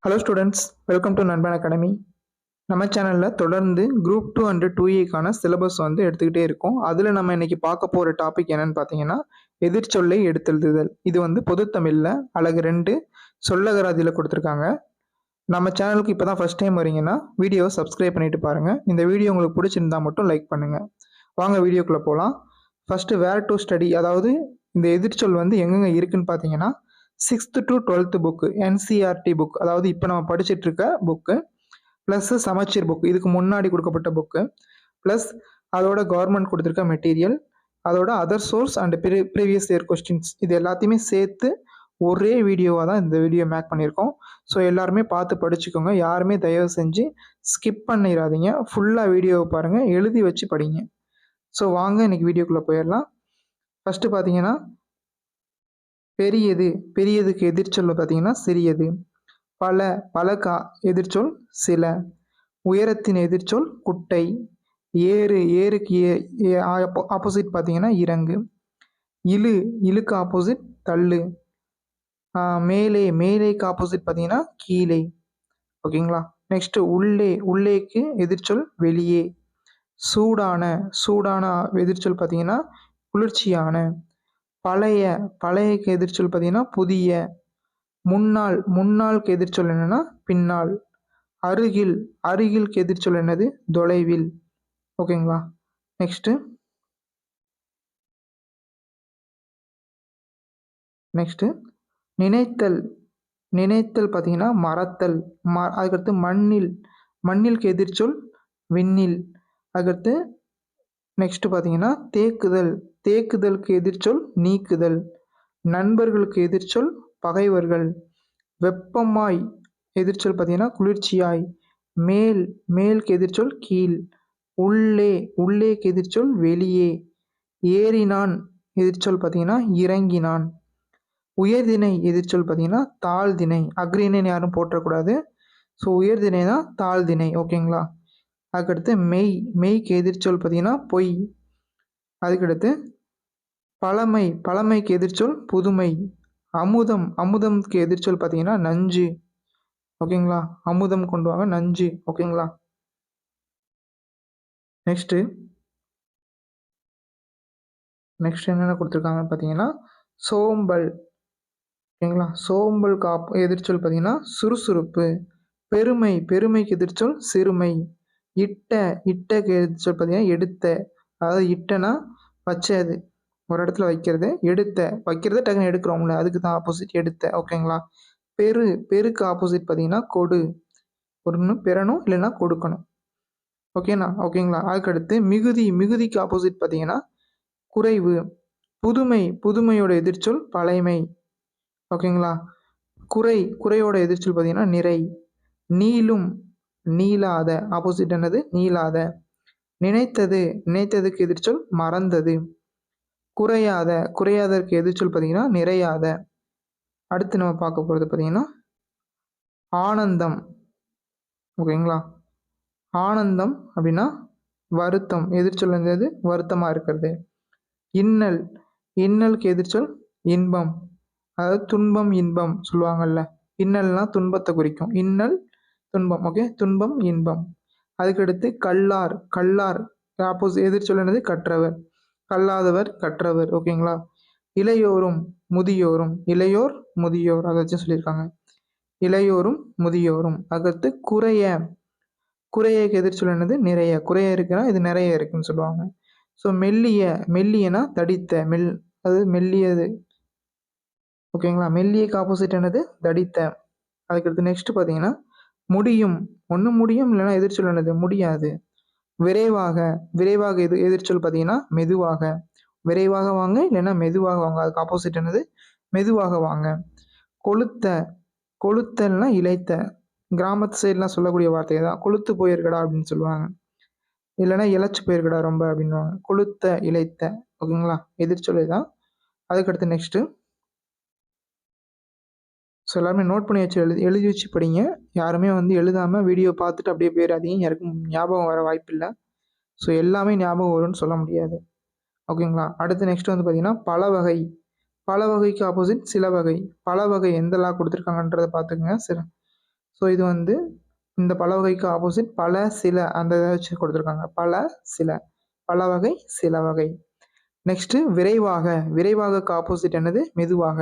Hello students, welcome to நண்பன் academy. நம்ம சேனலில் தொடர்ந்து குரூப் 2 அண்ட் 2ஏக்கான சிலபஸ் எடுத்துக்கிட்டே இருக்கோம். அதில் நம்ம இன்னைக்கு பார்க்க போகிற டாபிக் என்னன்னு பார்த்தீங்கன்னா, எதிர்ச்சொல்லை எடுத்தெழுதுதல். இது பொதுத்தமிழில் அழகு 2 சொல்லகராதியில் கொடுத்துருக்காங்க. நம்ம சேனலுக்கு இப்போ தான் ஃபஸ்ட் டைம் வரீங்கன்னா வீடியோவை சப்ஸ்கிரைப் பண்ணிட்டு பாருங்கள். இந்த வீடியோ உங்களுக்கு பிடிச்சிருந்தா மட்டும் லைக் பண்ணுங்கள். வாங்க வீடியோக்குள்ளே போகலாம். ஃபஸ்ட்டு வேர் டு ஸ்டடி, அதாவது இந்த எதிர்ச்சொல் எங்கெங்கே இருக்குன்னு பார்த்தீங்கன்னா 6th to 12th book, NCERT book, அதாவது இப்போ நம்ம படிச்சுட்டு இருக்க புக்கு, ப்ளஸ் சமச்சீர் புக், இதுக்கு முன்னாடி கொடுக்கப்பட்ட புக்கு, ப்ளஸ் அதோட கவர்மெண்ட் கொடுத்துருக்க மெட்டீரியல், அதோட other source and previous year questions, இது எல்லாத்தையுமே சேர்த்து ஒரே வீடியோவாக தான் இந்த வீடியோ மேக் பண்ணியிருக்கோம். ஸோ எல்லாருமே பார்த்து படிச்சுக்கோங்க. யாருமே தயவு செஞ்சு ஸ்கிப் பண்ணிடாதீங்க. ஃபுல்லாக வீடியோவை பாருங்கள், எழுதி வச்சு படிங்க. ஸோ வாங்க இன்னைக்கு வீடியோக்குள்ளே போயிடலாம். ஃபஸ்ட்டு பார்த்தீங்கன்னா பெரியது, பெரியதுக்கு எதிர்ச்சொல் பார்த்தீங்கன்னா சிறியது. பல எதிர்ச்சொல் சில. உயரத்தின் எதிர்ச்சொல் குட்டை. ஏருக்கு ஆப்போசிட் பார்த்தீங்கன்னா இறங்கு. இழுக்கு ஆப்போசிட் தள்ளு. மேலேக்கு ஆப்போசிட் பார்த்தீங்கன்னா கீழே. ஓகேங்களா? நெக்ஸ்ட் உள்ளேக்கு எதிர்ச்சொல் வெளியே. சூடான எதிர்ச்சொல் பார்த்தீங்கன்னா குளிர்ச்சியான. பழையக்கு எதிர்ச்சொல் பார்த்தீங்கன்னா புதிய. முன்னாளுக்கு எதிர்ச்சொல் என்னன்னா பின்னால். அருகிலுக்கு எதிர்ச்சொல் என்னது தொலைவில். ஓகேங்களா? நெக்ஸ்ட் நினைத்தல் பார்த்தீங்கன்னா மறத்தல். அதுக்கடுத்து மண்ணிலுக்கு எதிர்ச்சொல் விண்ணில். அதுக்கடுத்து நெக்ஸ்ட் பார்த்தீங்கன்னா தேக்குதலுக்கு எதிர்ச்சொல் நீக்குதல். நண்பர்களுக்கு எதிர்ச்சொல் பகைவர்கள். வெப்பமாய் எதிர்ச்சொல் பார்த்தீங்கன்னா குளிர்ச்சியாய். மேலுக்கு எதிர்ச்சொல் கீழ். உள்ளேக்கு எதிர்ச்சொல் வெளியே. ஏறினான் எதிர்ச்சொல் பார்த்தீங்கன்னா இறங்கினான். உயர்திணை எதிர்ச்சொல் பார்த்தீங்கன்னா தாழ்திணை. அக்ரிணைன்னு யாரும் போட்டக்கூடாது. ஸோ உயர்திணை தான் தாழ்திணை. ஓகேங்களா? அதுக்கடுத்து மெய்க்கு எதிர்ச்சொல் பார்த்தீங்கன்னா பொய். அதுக்கடுத்து பழமைக்கு எதிர்ச்சொல் புதுமை. அமுதம்க்கு எதிர்ச்சொல் பார்த்தீங்கன்னா நஞ்சு. ஓகேங்களா? அமுதம் கொண்டு வாங்க, நஞ்சு. ஓகேங்களா? நெக்ஸ்ட் என்னென்ன கொடுத்துருக்காங்கன்னு பார்த்தீங்கன்னா சோம்பல். ஓகேங்களா? சோம்பலுக்கு எதிர்ச்சொல் பார்த்தீங்கன்னா சுறுசுறுப்பு. பெருமைக்கு எதிர்ச்சொல் சிறுமை. இட்டக்கு எதிர்ச்சொல் பார்த்தீங்கன்னா எடுத்த. அதாவது இட்டனா வச்சது, ஒரு இடத்துல வைக்கிறது. வைக்கிறத டக்குன்னு எடுக்கிறோம்ல, அதுக்கு தான் ஆப்போசிட் எடுத்த. ஓகேங்களா? பெருக்கு ஆப்போசிட் பார்த்தீங்கன்னா கொடு. ஒன்று பெறணும், இல்லைன்னா கொடுக்கணும். ஓகேங்களா? அதுக்கடுத்து மிகுதிக்கு ஆப்போசிட் பார்த்தீங்கன்னா குறைவு. புதுமையோட எதிர்ச்சொல் பழைமை. ஓகேங்களா? குறையோட எதிர்ச்சொல் பார்த்தீங்கன்னா நிறை. நீளாத ஆப்போசிட் என்னது நீளாத. நினைத்ததுக்கு எதிர்ச்சொல் மறந்தது. குறையாதற்கு எதிர்ச்சொல் பார்த்தீங்கன்னா நிறையாத. அடுத்து நம்ம பார்க்க போகிறது பார்த்தீங்கன்னா ஆனந்தம். ஓகேங்களா? ஆனந்தம் அப்படின்னா வருத்தம். எதிர்ச்சொல் என்னது வருத்தமாக இருக்கிறது. இன்னலுக்கு எதிர்ச்சொல் இன்பம். அதாவது துன்பம் இன்பம் சொல்லுவாங்கல்ல. இன்னல்னா துன்பத்தை குறிக்கும். இன்னல் துன்பம். ஓகே, துன்பம் இன்பம். அதுக்கடுத்து கல்லார் ஆப்போசிட் எதிர்ச்சொல் என்னது கற்றவர். கல்லாதவர் கற்றவர். ஓகேங்களா? இளையோரும் முதியோரும். முதியோர் அதை வச்சு சொல்லியிருக்காங்க. இளையோரும் முதியோரும். அதுக்கடுத்து குறையக்கு எதிர்ச்சொல் என்னது நிறைய. குறைய இருக்குன்னா இது நிறைய இருக்குன்னு சொல்லுவாங்க. ஸோ மெல்லியனா தடித்த. அது மெல்லியது. ஓகேங்களா? மெல்லியக்கு ஆப்போசிட் என்னது தடித்த. அதுக்கடுத்து நெக்ஸ்ட் பார்த்தீங்கன்னா முடியும். ஒன்று முடியும், இல்லைன்னா எதிர்ச்சொல் என்னது முடியாது. விரைவாக எதிர்ச்சொல் பார்த்தீங்கன்னா மெதுவாக. விரைவாக வாங்க, இல்லைன்னா மெதுவாக வாங்க. அதுக்கு ஆப்போசிட் என்னது மெதுவாக வாங்க. கொளுத்தல்னா இளைத்த. கிராமத்து சைட்லாம் சொல்லக்கூடிய வார்த்தை தான். கொளுத்து போயிருக்கடா அப்படின்னு சொல்லுவாங்க. இல்லைன்னா இழைச்சி போயிருக்கடா ரொம்ப அப்படின்வாங்க. கொளுத்த இளைத்த. ஓகேங்களா? எதிர்ச்சொல் தான். அதுக்கடுத்து நெக்ஸ்ட்டு ஸோ எல்லாருமே நோட் பண்ணி வச்சு எழுதி வச்சு படிங்க. யாருமே எழுதாமல் வீடியோ பார்த்துட்டு அப்படியே போயிடாதீங்க. யாருக்கும் ஞாபகம் வர வாய்ப்பு இல்லை. ஸோ எல்லாமே ஞாபகம் வரும்னு சொல்ல முடியாது. ஓகேங்களா? அடுத்து நெக்ஸ்ட் பார்த்தீங்கன்னா பல வகைக்கு ஆப்போசிட் சில வகை. பல வகை எந்த லா கொடுத்துருக்காங்கன்றதை பார்த்துக்குங்க. ஸோ இது வந்து இந்த பல வகைக்கு ஆப்போசிட் பல சில அந்த இதை வச்சு கொடுத்துருக்காங்க. பல சில, பல வகை சில வகை. நெக்ஸ்ட்டு விரைவாக, விரைவாகக்கு ஆப்போசிட் என்னது? மெதுவாக.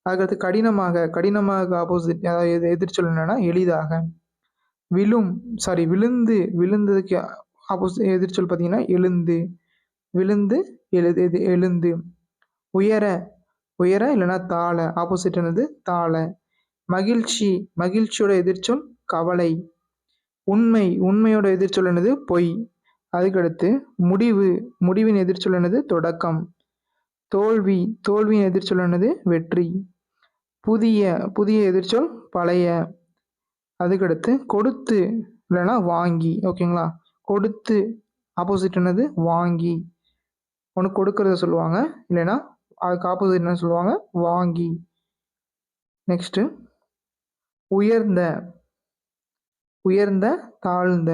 அதுக்கடுத்து கடினமாக, கடினமாக ஆப்போசிட் அதாவது எதிர்ச்சொல் என்னன்னா எளிதாக. விழுந்து, விழுந்ததுக்கு ஆப்போசிட் எதிர்ச்சொல் பார்த்தீங்கன்னா எழுந்து, விழுந்து எழுந்து. உயர, உயர இல்லைன்னா தாழ, ஆப்போசிட் என்னது? தாழ. மகிழ்ச்சி, மகிழ்ச்சியோட எதிர்ச்சொல் கவலை. உண்மை, உண்மையோட எதிர்ச்சொல் என்னது? பொய். அதுக்கடுத்து முடிவு, முடிவின் எதிர்ச்சொல் என்னது? தொடக்கம். தோல்வி, தோல்வியின் எதிர்ச்சொல் என்னது? வெற்றி. புதிய, புதிய எதிர்ச்சொல் பழைய. அதுக்கடுத்து கொடுத்து இல்லைன்னா வாங்கி. ஓகேங்களா? கொடுத்து ஆப்போசிட் என்னது? வாங்கி. ஒன்று கொடுக்கறத சொல்லுவாங்க, இல்லைன்னா அதுக்கு ஆப்போசிட் என்ன சொல்லுவாங்க? வாங்கி. நெக்ஸ்ட்டு உயர்ந்த, உயர்ந்த தாழ்ந்த.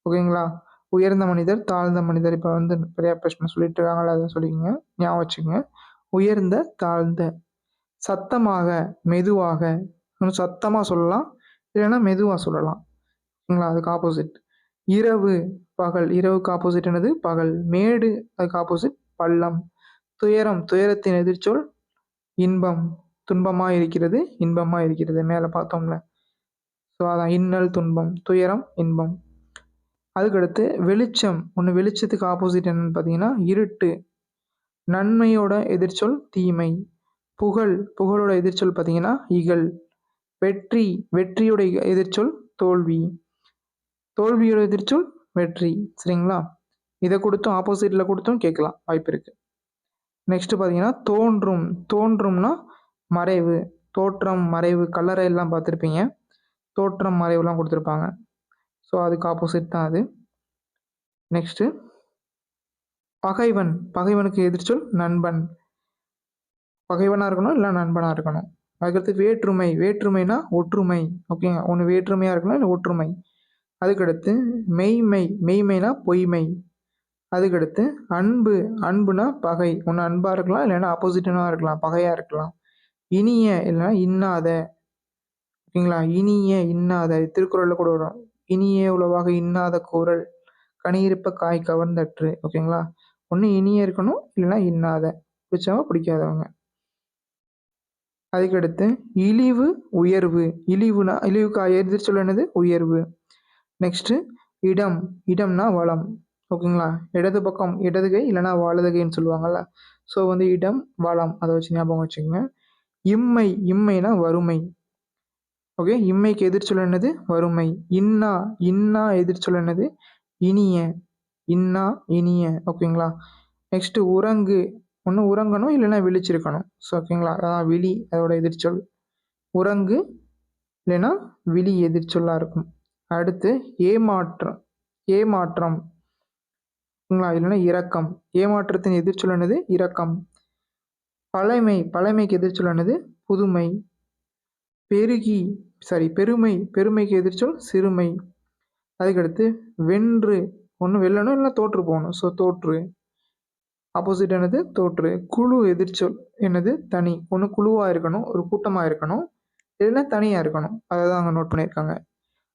ஓகேங்களா? உயர்ந்த மனிதர், தாழ்ந்த மனிதர். இப்போ வந்து பெரிய பிரச்சனை சொல்லிட்டு இருக்காங்களா, அதை சொல்லிக்கங்க, ஞாபகம் வச்சுக்கோங்க. உயர்ந்த தாழ்ந்த. சத்தமாக, மெதுவாக. கொஞ்சம் சத்தமாக சொல்லலாம், இல்லைன்னா மெதுவாக சொல்லலாம். ஓகேங்களா? அதுக்கு ஆப்போசிட். இரவு, பகல். இரவுக்கு ஆப்போசிட் என்னது? பகல். மேடு, அதுக்கு ஆப்போசிட் பள்ளம். துயரம், துயரத்தின் எதிர்ச்சொல் இன்பம். துன்பமாக இருக்கிறது, இன்பமாக இருக்கிறது, மேலே பார்த்தோம்ல. ஸோ அதான் இன்னல் துன்பம், துயரம் இன்பம். அதுக்கடுத்து வெளிச்சம். ஒன்று வெளிச்சத்துக்கு ஆப்போசிட் என்னன்னு பார்த்தீங்கன்னா இருட்டு. நன்மையோட எதிர்ச்சொல் தீமை. புகழ், புகழோட எதிர்ச்சொல் பார்த்தீங்கன்னா இகழ். வெற்றி, வெற்றியோட எதிர்ச்சொல் தோல்வி. தோல்வியோட எதிர்ச்சொல் வெற்றி. சரிங்களா? இதை கொடுத்தும் ஆப்போசிட்டில் கொடுத்தும் கேட்கலாம், வாய்ப்பு இருக்குது. நெக்ஸ்ட்டு பார்த்தீங்கன்னா தோன்றும். தோன்றும்னா மறைவு. தோற்றம், மறைவு, கல்லறை எல்லாம் பார்த்துருப்பீங்க. தோற்றம், மறைவுலாம் கொடுத்துருப்பாங்க. ஸோ அதுக்கு ஆப்போசிட் தான் அது. நெக்ஸ்ட்டு பகைவன். பகைவனுக்கு எதிர்ச்சொல் நண்பன். பகைவனாக இருக்கணும், இல்லை நண்பனாக இருக்கணும். அதுக்கடுத்து வேற்றுமை. வேற்றுமைனா ஒற்றுமை. ஓகேங்க? ஒன்று வேற்றுமையாக இருக்கணும், இல்லை ஒற்றுமை. அதுக்கடுத்து மெய்மை. மெய்மைனா பொய்மை. அதுக்கடுத்து அன்பு. அன்புனா பகை. ஒன்று அன்பாக இருக்கலாம், இல்லைன்னா ஆப்போசிட்டாக இருக்கலாம், பகையாக இருக்கலாம். இனிய இல்லைன்னா இன்னாத. ஓகேங்களா? இனிய இன்னாத, திருக்குறளில் கூட வரும். இனிய உளவாக இன்னாத கூறல் கனியிருப்ப காய் கவர்ந்தற்று. ஓகேங்களா? ஒன்று இனிய இருக்கணும், இல்லைன்னா இன்னாத. பிடிச்சவங்க, பிடிக்காதவங்க. அதுக்கடுத்து இழிவு, உயர்வு. இழிவுனா இழிவுக்கு எதிர்ச்சொல் என்னது? உயர்வு. நெக்ஸ்ட்டு இடம். இடம்னா வளம். ஓகேங்களா? இடது பக்கம் இடது கை, இல்லைன்னா வலது கைன்னு சொல்லுவாங்கள்ல. ஸோ வந்து இடம், வளம், அதை வச்சு ஞாபகம் வச்சுக்கோங்க. இம்மை. இம்மைனா வறுமை. ஓகே? இம்மைக்கு எதிர்ச்சொல் என்னது? வறுமை. இன்னா. இன்னா எதிர்ச்சொல் என்னது? இனிய. இன்னா இனிய. ஓகேங்களா? நெக்ஸ்ட்டு உறங்கு. ஒன்று உறங்கணும், இல்லைன்னா விழிச்சிருக்கணும். ஸோ ஓகேங்களா? அதான் விழி, அதோட எதிர்ச்சொல். உறங்கு இல்லைன்னா விழி எதிர்ச்சொல்லாக இருக்கும். அடுத்து ஏமாற்றம். ஏமாற்றம். ஓகேங்களா? இல்லைன்னா இரக்கம். ஏமாற்றத்தின் எதிர்ச்சொல் என்னது? இரக்கம். பழைமை. பழைமைக்கு எதிர்ச்சொல் என்னது? புதுமை. பெருகி பெருமை. பெருமைக்கு எதிர்ச்சொல் சிறுமை. அதுக்கடுத்து வென்று. ஒன்று வெல்லணும், இல்லைன்னா தோற்று போகணும். ஸோ தோற்று. ஆப்போசிட் என்னது? தோற்று. குழு எதிர்ச்சொல் என்னது? தனி. ஒன்று குழுவாக இருக்கணும், ஒரு கூட்டமாக இருக்கணும், இல்லைன்னா தனியாக இருக்கணும். அதை தான் அங்கே நோட் பண்ணியிருக்காங்க.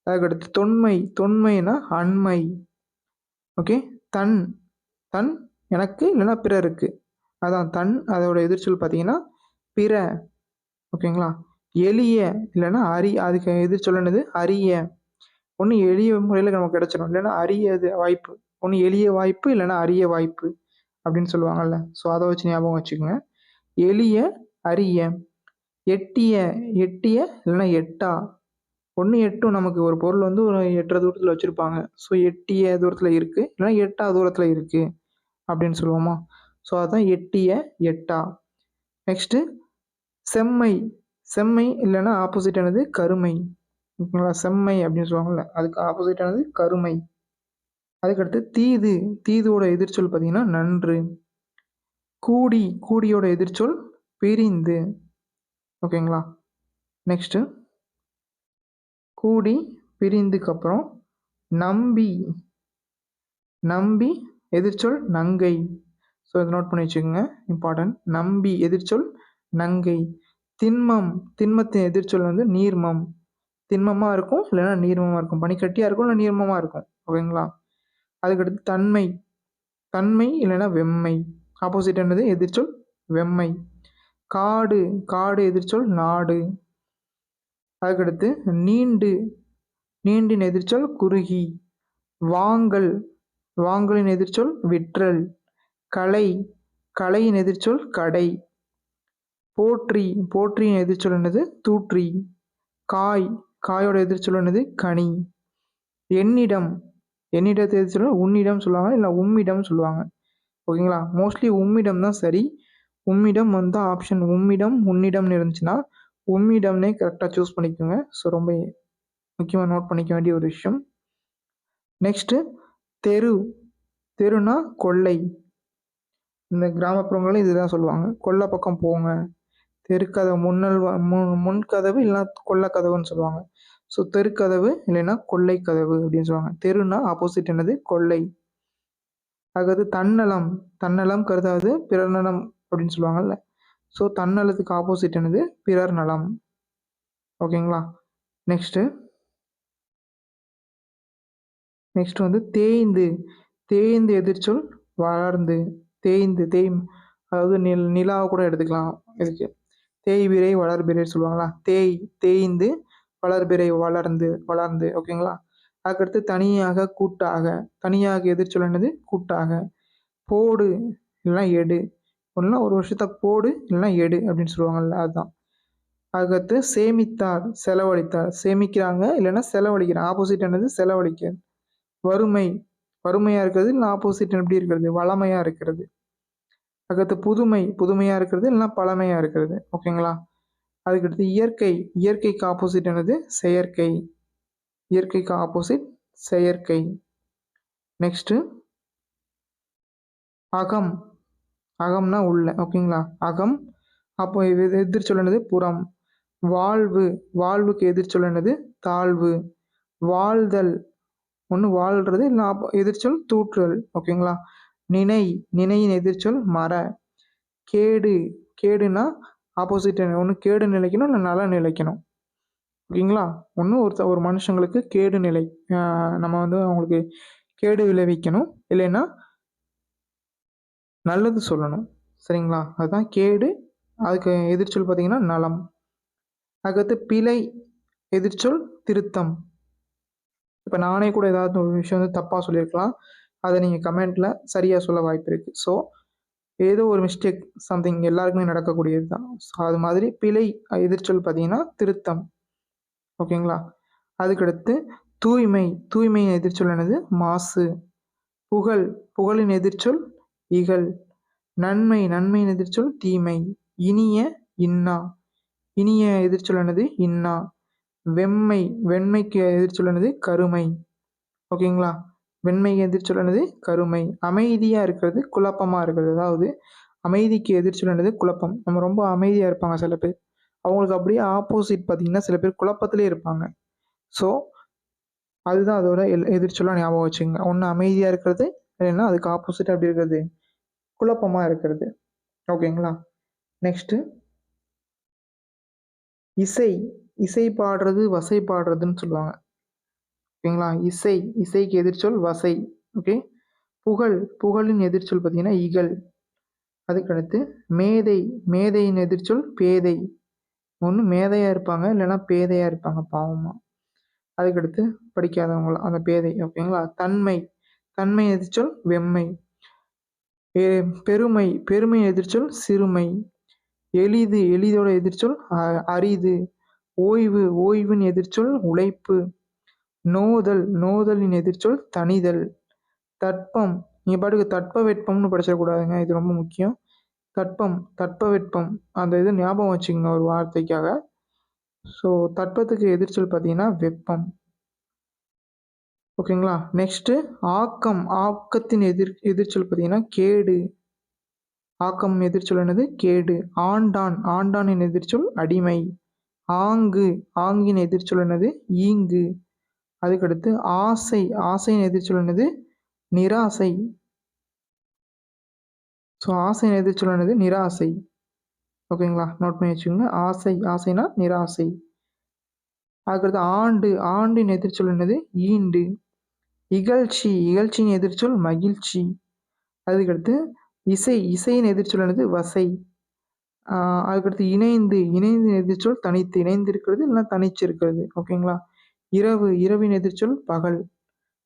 அதுக்கடுத்து தொன்மை. தொன்மைனா அண்மை. ஓகே? தன். தன் எனக்கு, இல்லைன்னா பிறருக்கு. அதான் தன். அதோட எதிர்ச்சொல் பார்த்தீங்கன்னா பிற. ஓகேங்களா? எளிய இல்லைன்னா அதுக்கு எதிர்ச்சொல் என்னது? அரிய. ஒன்று எளிய முறையில் நமக்கு கிடச்சிடும், இல்லைன்னா அரியது வாய்ப்பு. ஒன்று எளிய வாய்ப்பு, இல்லைன்னா அரிய வாய்ப்பு அப்படின்னு சொல்லுவாங்கள்ல. ஸோ அதை வச்சு ஞாபகம் வச்சுக்கோங்க. எளிய, அரிய. எட்டிய. எட்டிய இல்லைன்னா எட்டா. ஒன்று எட்டும். நமக்கு ஒரு பொருள் வந்து ஒரு எட்டுற தூரத்தில் வச்சுருப்பாங்க. ஸோ எட்டிய தூரத்தில் இருக்குது, இல்லைன்னா எட்டா தூரத்தில் இருக்குது அப்படின்னு சொல்லுவோமா? ஸோ அதுதான் எட்டிய, எட்டா. நெக்ஸ்ட்டு செம்மை. செம்மை இல்லைன்னா ஆப்போசிட் என்னது? கருமை. ஓகேங்களா? செம்மை அப்படின்னு சொல்லுவாங்கள்ல, அதுக்கு ஆப்போசிட் ஆனது கருமை. அதுக்கடுத்து தீது. தீதுவோட எதிர்ச்சொல் பார்த்தீங்கன்னா நன்று. கூடி. கூடியோட எதிர்ச்சொல் பிரிந்து. ஓகேங்களா? நெக்ஸ்ட்டு கூடி, பிரிந்துக்கு அப்புறம் நம்பி. நம்பி எதிர்ச்சொல் நங்கை. ஸோ இதை நோட் பண்ணி வச்சுக்கோங்க, இம்பார்ட்டன்ட். நம்பி எதிர்ச்சொல் நங்கை. திண்மம். திண்மத்தின் எதிர்ச்சொல் வந்து நீர்மம். திண்மமாக இருக்கும் இல்லைன்னா நீர்மமாக இருக்கும். பனிக்கட்டியாக இருக்கும் இல்லை நீர்மமாக இருக்கும். ஓகேங்களா? அதுக்கடுத்து தன்மை. தன்மை இல்லைன்னா வெம்மை. ஆப்போசிட் என்னது? எதிர்ச்சொல் வெம்மை. காடு. காடு எதிர்ச்சொல் நாடு. அதுக்கடுத்து நீண்டு. நீண்டின் எதிர்ச்சொல் குறுகி. வாங்கல். வாங்கலின் எதிர்ச்சொல் விற்றல். கலை. கலையின் எதிர்ச்சொல் கடை. போற்றி. போற்றியின் எதிர்ச்சொல் என்னது? தூற்றி. காய். காயோட எதிர்ச்சொல் என்னது? கனி. என்னிடம். என்னிடத்தை எதிர்ச்சொல் உன்னிடம் சொல்லுவாங்க, இல்லை உம்மிடம் சொல்லுவாங்க. ஓகேங்களா? மோஸ்ட்லி உம்மிடம் தான் சரி. உம்மிடம் வந்து ஆப்ஷன் உம்மிடம் உன்னிடம்னு இருந்துச்சுன்னா உம்மிடம்னே கரெக்டாக சூஸ் பண்ணிக்கோங்க. ஸோ ரொம்ப முக்கியமாக நோட் பண்ணிக்க வேண்டிய ஒரு விஷயம். நெக்ஸ்ட்டு தெரு. தெருனா கொல்லை. இந்த கிராமப்புறங்களும் இதுதான் சொல்லுவாங்க. கொல்லை பக்கம் போங்க. தெருக்கதவு முன்கதவு இல்லைன்னா கொல்லைக்கதவுன்னு சொல்லுவாங்க. ஸோ தெருக்கதவு இல்லைன்னா கொல்லை கதவு அப்படின்னு சொல்லுவாங்க. தெருனா ஆப்போசிட் என்னது? கொல்லை. அதாவது தன்னலம். தன்னலம் கருதாது பிறர் நலம் அப்படின்னு சொல்லுவாங்கல்ல. ஸோ தன்னலத்துக்கு ஆப்போசிட் என்னது? பிறர் நலம். ஓகேங்களா? நெக்ஸ்ட்டு வந்து தேய்ந்து. தேய்ந்து எதிர்ச்சொல் வளர்ந்து. தேய்ந்து அதாவது நிலாவை கூட எடுத்துக்கலாம் இதுக்கு. தேய்பிறை வளர்பிறை சொல்லுவாங்களா? தேய்ந்து வளர்பிறை வளர்ந்து. ஓகேங்களா? அதுக்கடுத்து தனியாக கூட்டாக. தனியாக எதிர்ச்சொல் என்னது? கூட்டாக. போடு இல்லைன்னா எடு. ஒன்றுனா ஒரு விஷயத்த போடு இல்லைன்னா எடு அப்படின்னு சொல்லுவாங்கல்ல, அதுதான். அதுக்கடுத்து சேமித்தார் செலவழித்தார். சேமிக்கிறாங்க இல்லைன்னா செலவழிக்கிறாங்க. ஆப்போசிட் என்னது? செலவழிக்க. வறுமை. வறுமையாக இருக்கிறது இல்லை ஆப்போசிட் எப்படி இருக்கிறது? வளமையாக இருக்கிறது. அதுக்கடுத்து புதுமை. புதுமையாக இருக்கிறது இல்லைன்னா பழமையாக இருக்கிறது. ஓகேங்களா? அதுக்கடுத்து இயற்கை. இயற்கைக்கு ஆப்போசிட் என்னது? செயற்கை. இயற்கைக்கு ஆப்போசிட் செயற்கை. நெக்ஸ்ட்டு அகம். அகம்னா உள்ள. ஓகேங்களா? அகம். அப்போ எதிர்ச்சொல் என்னது? புறம். வாழ்வு. வாழ்வுக்கு எதிர்ச்சொல் என்னது? தாழ்வு. வாழ்தல். ஒன்று வாழ்றது இல்லை எதிர்ச்சொல் தூற்றுதல். ஓகேங்களா? நினை. நினையின் எதிர்ச்சொல் மற. கேடு. கேடுனா ஆப்போசிட் ஒன்று கேடு நிலைக்கணும் இல்லை நலம் நிலைக்கணும். ஓகேங்களா? ஒன்று ஒரு மனுஷங்களுக்கு கேடு நிலை, நம்ம வந்து அவங்களுக்கு கேடு விளைவிக்கணும், இல்லைன்னா நல்லது சொல்லணும். சரிங்களா? அதுதான் கேடு. அதுக்கு எதிர்ச்சொல் பார்த்தீங்கன்னா நலம். அதுக்கடுத்து பிழை எதிர்ச்சொல் திருத்தம். இப்போ நானே கூட ஏதாவது ஒரு விஷயம் வந்து தப்பாக சொல்லியிருக்கலாம். அதை நீங்கள் கமெண்ட்டில் சரியாக சொல்ல வாய்ப்பு இருக்குது. ஸோ ஏதோ ஒரு மிஸ்டேக் சம்திங் எல்லாருக்குமே நடக்கக்கூடியது தான். ஸோ அது மாதிரி பிழை எதிர்ச்சொல் பார்த்தீங்கன்னா திருத்தம். ஓகேங்களா? அதுக்கடுத்து தூய்மை. தூய்மையின் எதிர்ச்சொல் என்னது? மாசு. புகழ். புகழின் எதிர்ச்சொல் இகழ். நன்மை. நன்மையின் எதிர்ச்சொல் தீமை. இனிய. இன்னா. இனிய எதிர்ச்சொல் என்னது? இன்னா. வெம்மை. வெண்மைக்கு எதிர்ச்சொல் என்னது? கருமை. ஓகேங்களா? வெண்மை எதிர்ச்சொல் என்னது? கருமை. அமைதியாக இருக்கிறது குழப்பமாக இருக்கிறது. அதாவது அமைதிக்கு எதிர்ச்சொல் என்னது? குழப்பம். நம்ம ரொம்ப அமைதியாக இருப்பாங்க சில பேர். அவங்களுக்கு அப்படியே ஆப்போசிட் பார்த்தீங்கன்னா சில பேர் குழப்பத்திலே இருப்பாங்க. ஸோ அதுதான் அதோட எதிர்ச்சொல்லாக ஞாபகம் வச்சுங்க. ஒன்று அமைதியாக இருக்கிறது, இல்லைன்னா அதுக்கு ஆப்போசிட்டாக எப்படி இருக்கிறது? குழப்பமாக இருக்கிறது. ஓகேங்களா? நெக்ஸ்ட்டு இசை. இசை பாடுறது வசை பாடுறதுன்னு சொல்லுவாங்க. ஓகேங்களா? இசை. இசைக்கு எதிர்ச்சொல் வசை. ஓகே. புகழ். புகழின் எதிர்ச்சொல் பார்த்தீங்கன்னா இகழ். அதுக்கடுத்து மேதை. மேதையின் எதிர்ச்சொல் பேதை. ஒன்று மேதையாக இருப்பாங்க இல்லைன்னா பேதையாக இருப்பாங்க பாவமாக. அதுக்கடுத்து படிக்காதவங்கள அந்த பேதை. ஓகேங்களா? தன்மை. தன்மை எதிர்ச்சொல் வெம்மை. பெருமை. பெருமை எதிர்ச்சொல் சிறுமை. எளிது. எளிதோட எதிர்ச்சொல் அரிது. ஓய்வு. ஓய்வின் எதிர்ச்சொல் உழைப்பு. நோதல். நோதலின் எதிர்ச்சொல் தணிதல். தட்பம். நீங்கள் பாட்டுக்கு தட்பவெட்பம்னு படிச்சிடக்கூடாதுங்க, இது ரொம்ப முக்கியம். தட்பம். தட்பவெட்பம் அந்த இது ஞாபகம் வச்சுக்கோங்க ஒரு வார்த்தைக்காக. ஸோ தட்பத்துக்கு எதிர்ச்சொல் பார்த்தீங்கன்னா வெப்பம். ஓகேங்களா? நெக்ஸ்ட்டு ஆக்கம். ஆக்கத்தின் எதிர்ச்சொல் பார்த்தீங்கன்னா கேடு. ஆக்கம் எதிர்ச்சொல் என்னது? கேடு. ஆண்டான். ஆண்டானின் எதிர்ச்சொல் அடிமை. ஆங்கு. ஆங்கின் எதிர்ச்சொல் என்னது? ஈங்கு. அதுக்கடுத்து ஆசை. ஆசையின் எதிர்ச்சொல் என்னது? நிராசை. ஸோ ஆசையின் எதிர்ச்சொல் என்னது? நிராசை. ஓகேங்களா? நோட் பண்ணி வச்சுக்கோங்க. ஆசை. ஆசைனா நிராசை. அதுக்கடுத்து ஆண்டு, ஆண்டின் எதிர்ச்சொல் என்னது? ஈண்டு. இகழ்ச்சி, இகழ்ச்சியின் எதிர்ச்சொல் மகிழ்ச்சி. அதுக்கடுத்து இசை, இசையின் எதிர்ச்சொல் என்னது? வசை. அதுக்கடுத்து இணைந்து, இணைந்து எதிர்ச்சொல் தனித்து, இணைந்து இருக்கிறது இல்லைன்னா தனிச்சு இருக்கிறது. ஓகேங்களா? இரவு, இரவின் எதிர்ச்சொல் பகல்.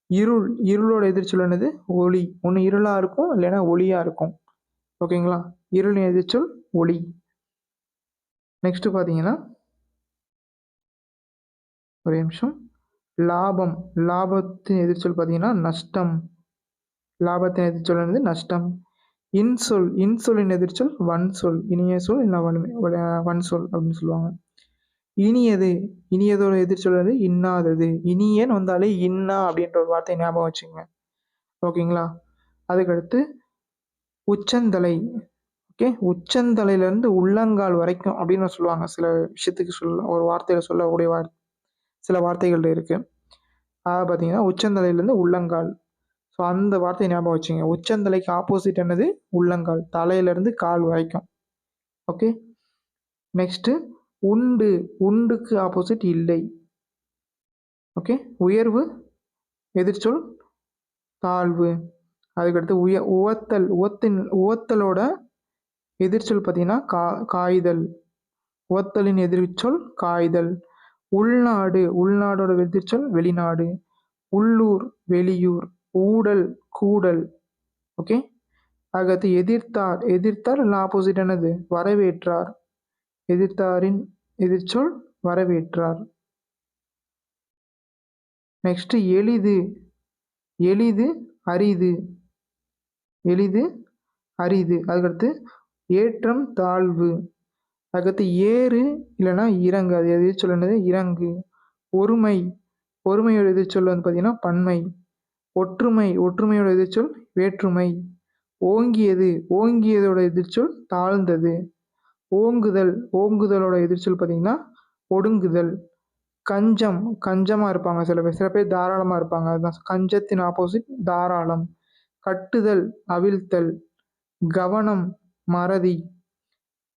இருள், இருளோட எதிர்ச்சொல் என்னது? ஒளி. ஒன்று இருளா இருக்கும் இல்லைன்னா ஒளியா இருக்கும். ஓகேங்களா? இருளின் எதிர்ச்சொல் ஒளி. நெக்ஸ்ட் பார்த்தீங்கன்னா ஒரே நிமிஷம். லாபம், லாபத்தின் எதிர்ச்சொல் பார்த்தீங்கன்னா நஷ்டம். லாபத்தின் எதிர்ச்சொல் என்னது? நஷ்டம். இன்சொல், இன்சொல்லின் எதிர்ச்சொல் வன்சொல். இனிய சொல் இல்லை வன்சொல் அப்படின்னு சொல்லுவாங்க. இனியது, இனியதோட எதிர்ச்சொல் என்னது? இன்னாதது. இனியன்னு வந்தாலே இன்னா அப்படின்ற ஒரு வார்த்தையை ஞாபகம் வச்சுங்க. ஓகேங்களா? அதுக்கடுத்து உச்சந்தலை. ஓகே, உச்சந்தலையிலேருந்து உள்ளங்கால் வரைக்கும் அப்படின்னு சொல்லுவாங்க. சில விஷயத்துக்கு ஒரு வார்த்தையில் சொல்லக்கூடிய சில வார்த்தைகள் இருக்குது. அதாவது பார்த்தீங்கன்னா உச்சந்தலையிலேருந்து உள்ளங்கால். ஸோ அந்த வார்த்தையை ஞாபகம் வச்சுங்க. உச்சந்தலைக்கு ஆப்போசிட் என்னது? உள்ளங்கால். தலையிலேருந்து கால் வரைக்கும். ஓகே. நெக்ஸ்ட்டு உண்டு, உண்டுக்கு ஆப்போசிட் இல்லை. ஓகே. உயர்வு எதிர்ச்சொல் தாழ்வு. அதுக்கடுத்து உவத்தல், உவத்தலோட எதிர்ச்சொல் பார்த்தீங்கன்னா காய்தல். உவத்தலின் எதிர்ச்சொல் காய்தல். உள்நாடு, உள்நாடோட எதிர்ச்சொல் வெளிநாடு. உள்ளூர், வெளியூர். ஊடல், கூடல். ஓகே. அடுத்து எதிர்த்தார், எதிர்த்தார் இல்லை ஆப்போசிட் என்னது? வரவேற்றார். எதிர்த்தாரின் எதிர்ச்சொல் வரவேற்றார். நெக்ஸ்ட் எளிது, எளிது அரிது. எளிது அரிது. அதுக்கடுத்து ஏற்றம் தாழ்வு. அதுக்கடுத்து ஏறு இல்லைன்னா இறங்கு. அது எதிர்ச்சொல் என்னது? இறங்கு. ஒருமை, ஒருமையோட எதிர்ச்சொல் வந்து பார்த்தீங்கன்னா பன்மை. ஒற்றுமை, ஒற்றுமையோட எதிர்ச்சொல் வேற்றுமை. ஓங்கியது, ஓங்கியதோட எதிர்ச்சொல் தாழ்ந்தது. ஓங்குதல், ஓங்குதலோட எதிர்ச்சொல் பார்த்தீங்கன்னா ஒடுங்குதல். கஞ்சம், கஞ்சமாக இருப்பாங்க சில பேர். சில பேர் தாராளமாக இருப்பாங்க. அதுதான் கஞ்சத்தின் ஆப்போசிட் தாராளம். கட்டுதல், அவிழ்த்தல். கவனம், மறதி.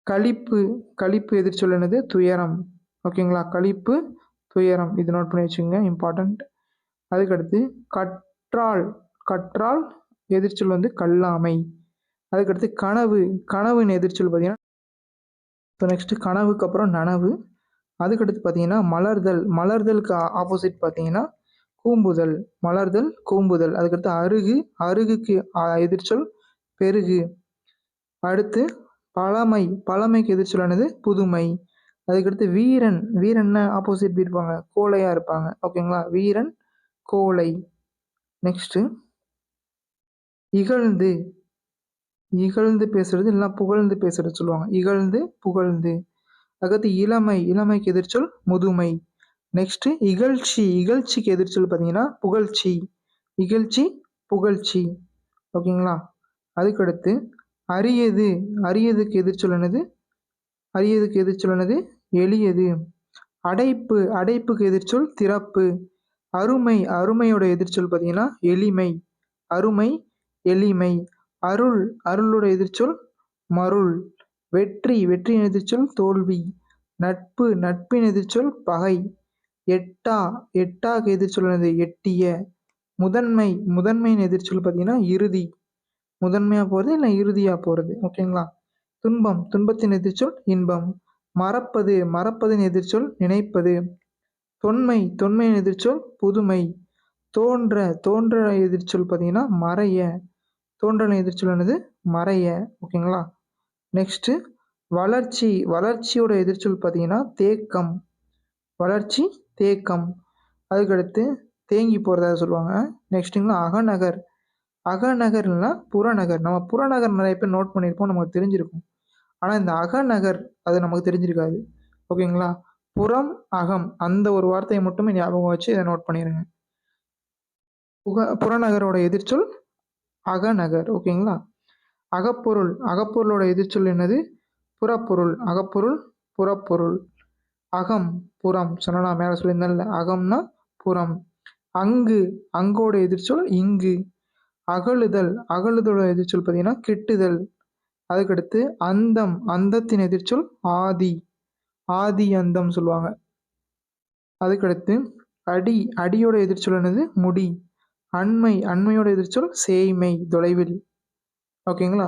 களிப்பு, களிப்பு எதிர்ச்சொல் என்னது? துயரம். ஓகேங்களா? களிப்பு, துயரம். இது நோட் பண்ணி வச்சுங்க, இம்பார்ட்டண்ட். அதுக்கடுத்து கற்றால், கற்றால் எதிர்ச்சொல் வந்து கல்லாமை. அதுக்கடுத்து கனவு, கனவுன்னு எதிர்ச்சொல் பார்த்தீங்கன்னா இப்போ நெக்ஸ்ட்டு கனவுக்கு அப்புறம் நனவு. அதுக்கடுத்து பார்த்தீங்கன்னா மலர்தல், மலர்தலுக்கு ஆப்போசிட் பார்த்தீங்கன்னா கூம்புதல். மலர்தல், கூம்புதல். அதுக்கடுத்து அருகு, அருகுக்கு எதிர்ச்சொல் பெருகு. அடுத்து பழமை, பழமைக்கு எதிர்ச்சொல் என்னது? புதுமை. அதுக்கடுத்து வீரன், வீரன்னா ஆப்போசிட் இருப்பாங்க, கோழையாக இருப்பாங்க. ஓகேங்களா? வீரன், கோழை. நெக்ஸ்ட்டு இகழ்ந்து, இகழ்ந்து பேசுறது இல்லைன்னா புகழ்ந்து பேசுறது சொல்லுவாங்க. இகழ்ந்து, புகழ்ந்து. அதுக்கடுத்து இளமை, இளமைக்கு எதிர்ச்சொல் முதுமை. நெக்ஸ்ட்டு இகழ்ச்சி, இகழ்ச்சிக்கு எதிர்ச்சொல் பார்த்தீங்கன்னா புகழ்ச்சி. இகழ்ச்சி, புகழ்ச்சி. ஓகேங்களா? அதுக்கடுத்து அரியது, அரியதுக்கு எதிர்ச்சொல் என்னது? அரியதுக்கு எதிர்ச்சொல் என்னது? எளியது. அடைப்பு, அடைப்புக்கு எதிர்ச்சொல் திறப்பு. அருமை, அருமையோட எதிர்ச்சொல் பார்த்தீங்கன்னா எளிமை. அருமை, எளிமை. அருள், அருளோட எதிர்ச்சொல் மருள். வெற்றி, வெற்றியின் எதிர்ச்சொல் தோல்வி. நட்பு, நட்பின் எதிர்ச்சொல் பகை. எட்டா, எட்டாக்கு எதிர்ச்சொல் என்னது? எட்டிய. முதன்மை, முதன்மையின் எதிர்ச்சொல் பார்த்தீங்கன்னா இறுதி. முதன்மையாக போகிறது இல்லை இறுதியாக போகிறது. ஓகேங்களா? துன்பம், துன்பத்தின் எதிர்ச்சொல் இன்பம். மறப்பது, மறப்பதின் எதிர்ச்சொல் நினைப்பது. தொன்மை, தொன்மையின் எதிர்ச்சொல் புதுமை. தோன்ற, தோன்ற எதிர்ச்சொல் பார்த்தீங்கன்னா மறைய. தோன்றலின் எதிர்ச்சொல் என்னது? மறைய. ஓகேங்களா? நெக்ஸ்ட்டு வளர்ச்சி, வளர்ச்சியோட எதிர்ச்சொல் பார்த்தீங்கன்னா தேக்கம். வளர்ச்சி, தேக்கம். அதுக்கடுத்து தேங்கி போகிறதா சொல்லுவாங்க. நெக்ஸ்ட்டுங்களா அகநகர். அகநகர் இல்லைன்னா புறநகர். நம்ம புறநகர் நிறைய பேர் நோட் பண்ணியிருப்போம், நமக்கு தெரிஞ்சிருக்கும். ஆனால் இந்த அகநகர் அது நமக்கு தெரிஞ்சிருக்காது. ஓகேங்களா? புறம், அகம் அந்த ஒரு வார்த்தையை மட்டுமே ஞாபகம் வச்சு இதை நோட் பண்ணிடுங்க. புறநகரோட எதிர்ச்சொல் அகநகர். ஓகேங்களா? அகப்பொருள், அகப்பொருளோட எதிர்ச்சொல் என்னது? புறப்பொருள். அகப்பொருள், புறப்பொருள். அகம், புறம். சொன்னா நான் மேலே சொல்லியிருந்தேன்ல, அகம்னா புறம். அங்கு, அங்கோட எதிர்ச்சொல் இங்கு. அகழுதல், அகழுதலோட எதிர்ச்சொல் பார்த்தீங்கன்னா கிட்டுதல். அதுக்கடுத்து அந்தம், அந்தத்தின் எதிர்ச்சொல் ஆதி. ஆதி அந்தம் சொல்லுவாங்க. அதுக்கடுத்து அடி, அடியோட எதிர்ச்சொல் என்னது? முடி. அண்மை, அண்மையோட எதிர்ச்சொல் சேய்மை, தொலைவில். ஓகேங்களா?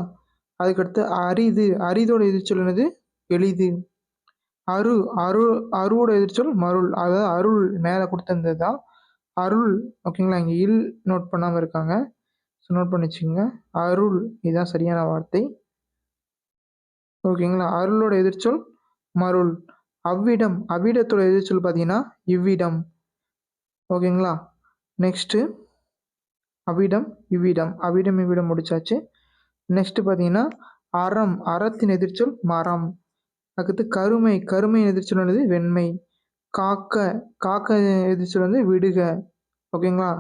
அதுக்கடுத்து அரிது, அரிதோட எதிர்ச்சொல் என்னது? எளிது. அரு, அருவோட எதிர்ச்சொல் மருள். அதாவது அருள் மேலே கொடுத்திருந்தது தான் அருள். ஓகேங்களா? இங்கே இல் நோட் பண்ணாமல் இருக்காங்க, ஸோ நோட் பண்ணி வச்சுக்கோங்க. அருள் இதுதான் சரியான வார்த்தை. ஓகேங்களா? அருளோட எதிர்ச்சொல் மருள். அவ்விடம், அவ்விடத்தோட எதிர்ச்சொல் பார்த்தீங்கன்னா இவ்விடம். ஓகேங்களா? நெக்ஸ்ட்டு அவ்விடம் இவ்விடம், அவ்விடம் இவ்விடம் முடிச்சாச்சு. நெக்ஸ்ட்டு பார்த்தீங்கன்னா அறம், அறத்தின் எதிர்ச்சொல் மரம். அதுக்கடுத்து கருமை, கருமையின் எதிர்ச்சொல் என்னது? வெண்மை. காக்க, காக்க எதிர்ச்சொல் வந்து விடுக. ஓகேங்களா?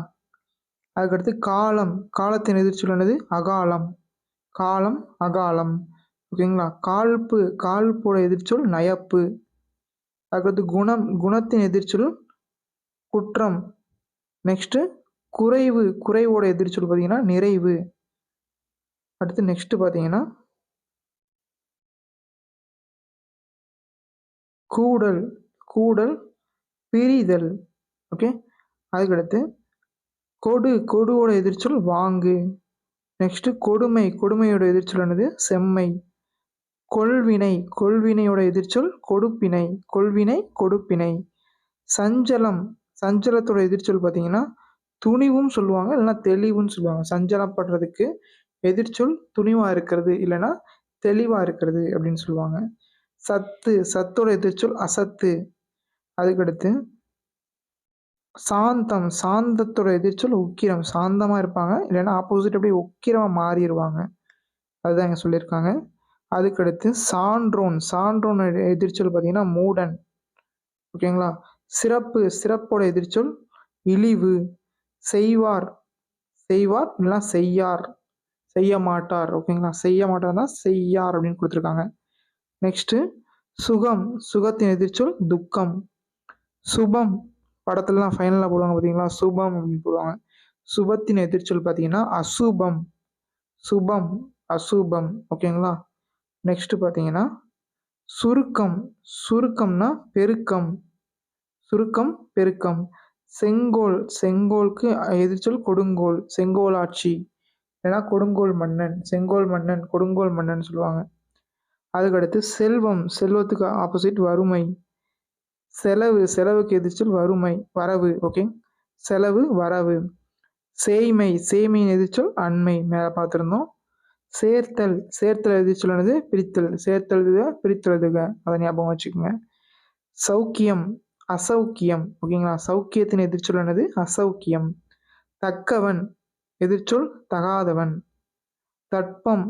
அதுக்கடுத்து காலம், காலத்தின் எதிர்ச்சொல் என்னது? அகாலம். காலம் அகாலம். ஓகேங்களா? காழ்ப்பு, காழ்ப்போட எதிர்ச்சொல் நயப்பு. அதுக்கடுத்து குணம், குணத்தின் எதிர்ச்சொல் குற்றம். நெக்ஸ்ட்டு குறைவு, குறைவோட எதிர்ச்சொல் பார்த்தீங்கன்னா நிறைவு. அடுத்து நெக்ஸ்ட் பார்த்தீங்கன்னா கூடல், கூடல் பிரிதல். ஓகே. அதுக்கடுத்து கொடு, கொடுவோட எதிர்ச்சொல் வாங்கு. நெக்ஸ்ட் கொடுமை, கொடுமையோட எதிர்ச்சொல் என்னது? செம்மை. கொள்வினை, கொள்வினையோட எதிர்ச்சொல் கொடுப்பினை. கொள்வினை கொடுப்பினை. சஞ்சலம், சஞ்சலத்தோட எதிர்ச்சொல் பார்த்தீங்கன்னா துணிவும் சொல்லுவாங்க, இல்லைன்னா தெளிவுன்னு சொல்லுவாங்க. சஞ்சலப்படுறதுக்கு எதிர்ச்சொல் துணிவாக இருக்கிறது, இல்லைன்னா தெளிவாக இருக்கிறது அப்படின்னு சொல்லுவாங்க. சத்து, சத்தோட எதிர்ச்சொல் அசத்து. அதுக்கடுத்து சாந்தம், சாந்தத்தோட எதிர்ச்சொல் உக்கிரம். சாந்தமாக இருப்பாங்க, இல்லைன்னா ஆப்போசிட் அப்படியே உக்கிரமாக மாறிடுவாங்க. அதுதான் இங்கே சொல்லியிருக்காங்க. அதுக்கடுத்து சான்றோன், சான்றோன் எதிர்ச்சொல் பார்த்தீங்கன்னா மூடன். ஓகேங்களா? சிறப்பு, சிறப்போட எதிர்ச்சொல் இழிவு. செய்வார், செய்வார் இல்லைன்னா செய்யார், செய்ய மாட்டார். ஓகேங்களா? செய்ய மாட்டார் தான் செய்யார் அப்படின்னு கொடுத்துருக்காங்க. நெக்ஸ்ட்டு சுகம், சுகத்தின் எதிர்ச்சொல் துக்கம். சுபம், படத்துலலாம் ஃபைனலாக போடுவாங்க பார்த்தீங்களா, சுபம் அப்படின்னு போடுவாங்க. சுபத்தின் எதிர்ச்சொல் பார்த்தீங்கன்னா அசுபம். சுபம் அசுபம். ஓகேங்களா? நெக்ஸ்ட் பார்த்தீங்கன்னா சுருக்கம், சுருக்கம்னா பெருக்கம். சுருக்கம் பெருக்கம். செங்கோல், செங்கோலுக்கு எதிர்ச்சொல் கொடுங்கோல். செங்கோல் ஆட்சி, ஏன்னா கொடுங்கோல் மன்னன். செங்கோல் மன்னன், கொடுங்கோல் மன்னன் சொல்லுவாங்க. அதுக்கடுத்து செல்வம், செல்வத்துக்கு ஆப்போசிட் வறுமை. செலவு, செலவுக்கு எதிர்ச்சொல் வறுமை, வரவு. ஓகே. செலவு வரவு. சேய்மை, சேய்மையின் எதிர்ச்சொல் அண்மை, மேலே பார்த்துருந்தோம். சேர்த்தல், சேர்த்தல் எதிர்ச்சொல் என்னது? பிரித்தல். சேர்த்தல் பிரித்தெழுதுக, அதை ஞாபகம் வச்சுக்கோங்க. சௌக்கியம், அசௌக்கியம். ஓகேங்களா? சௌக்கியத்தின் எதிர்ச்சொல் என்னது? அசௌக்கியம். தக்கவன், எதிர்ச்சொல் தகாதவன். தட்பம்,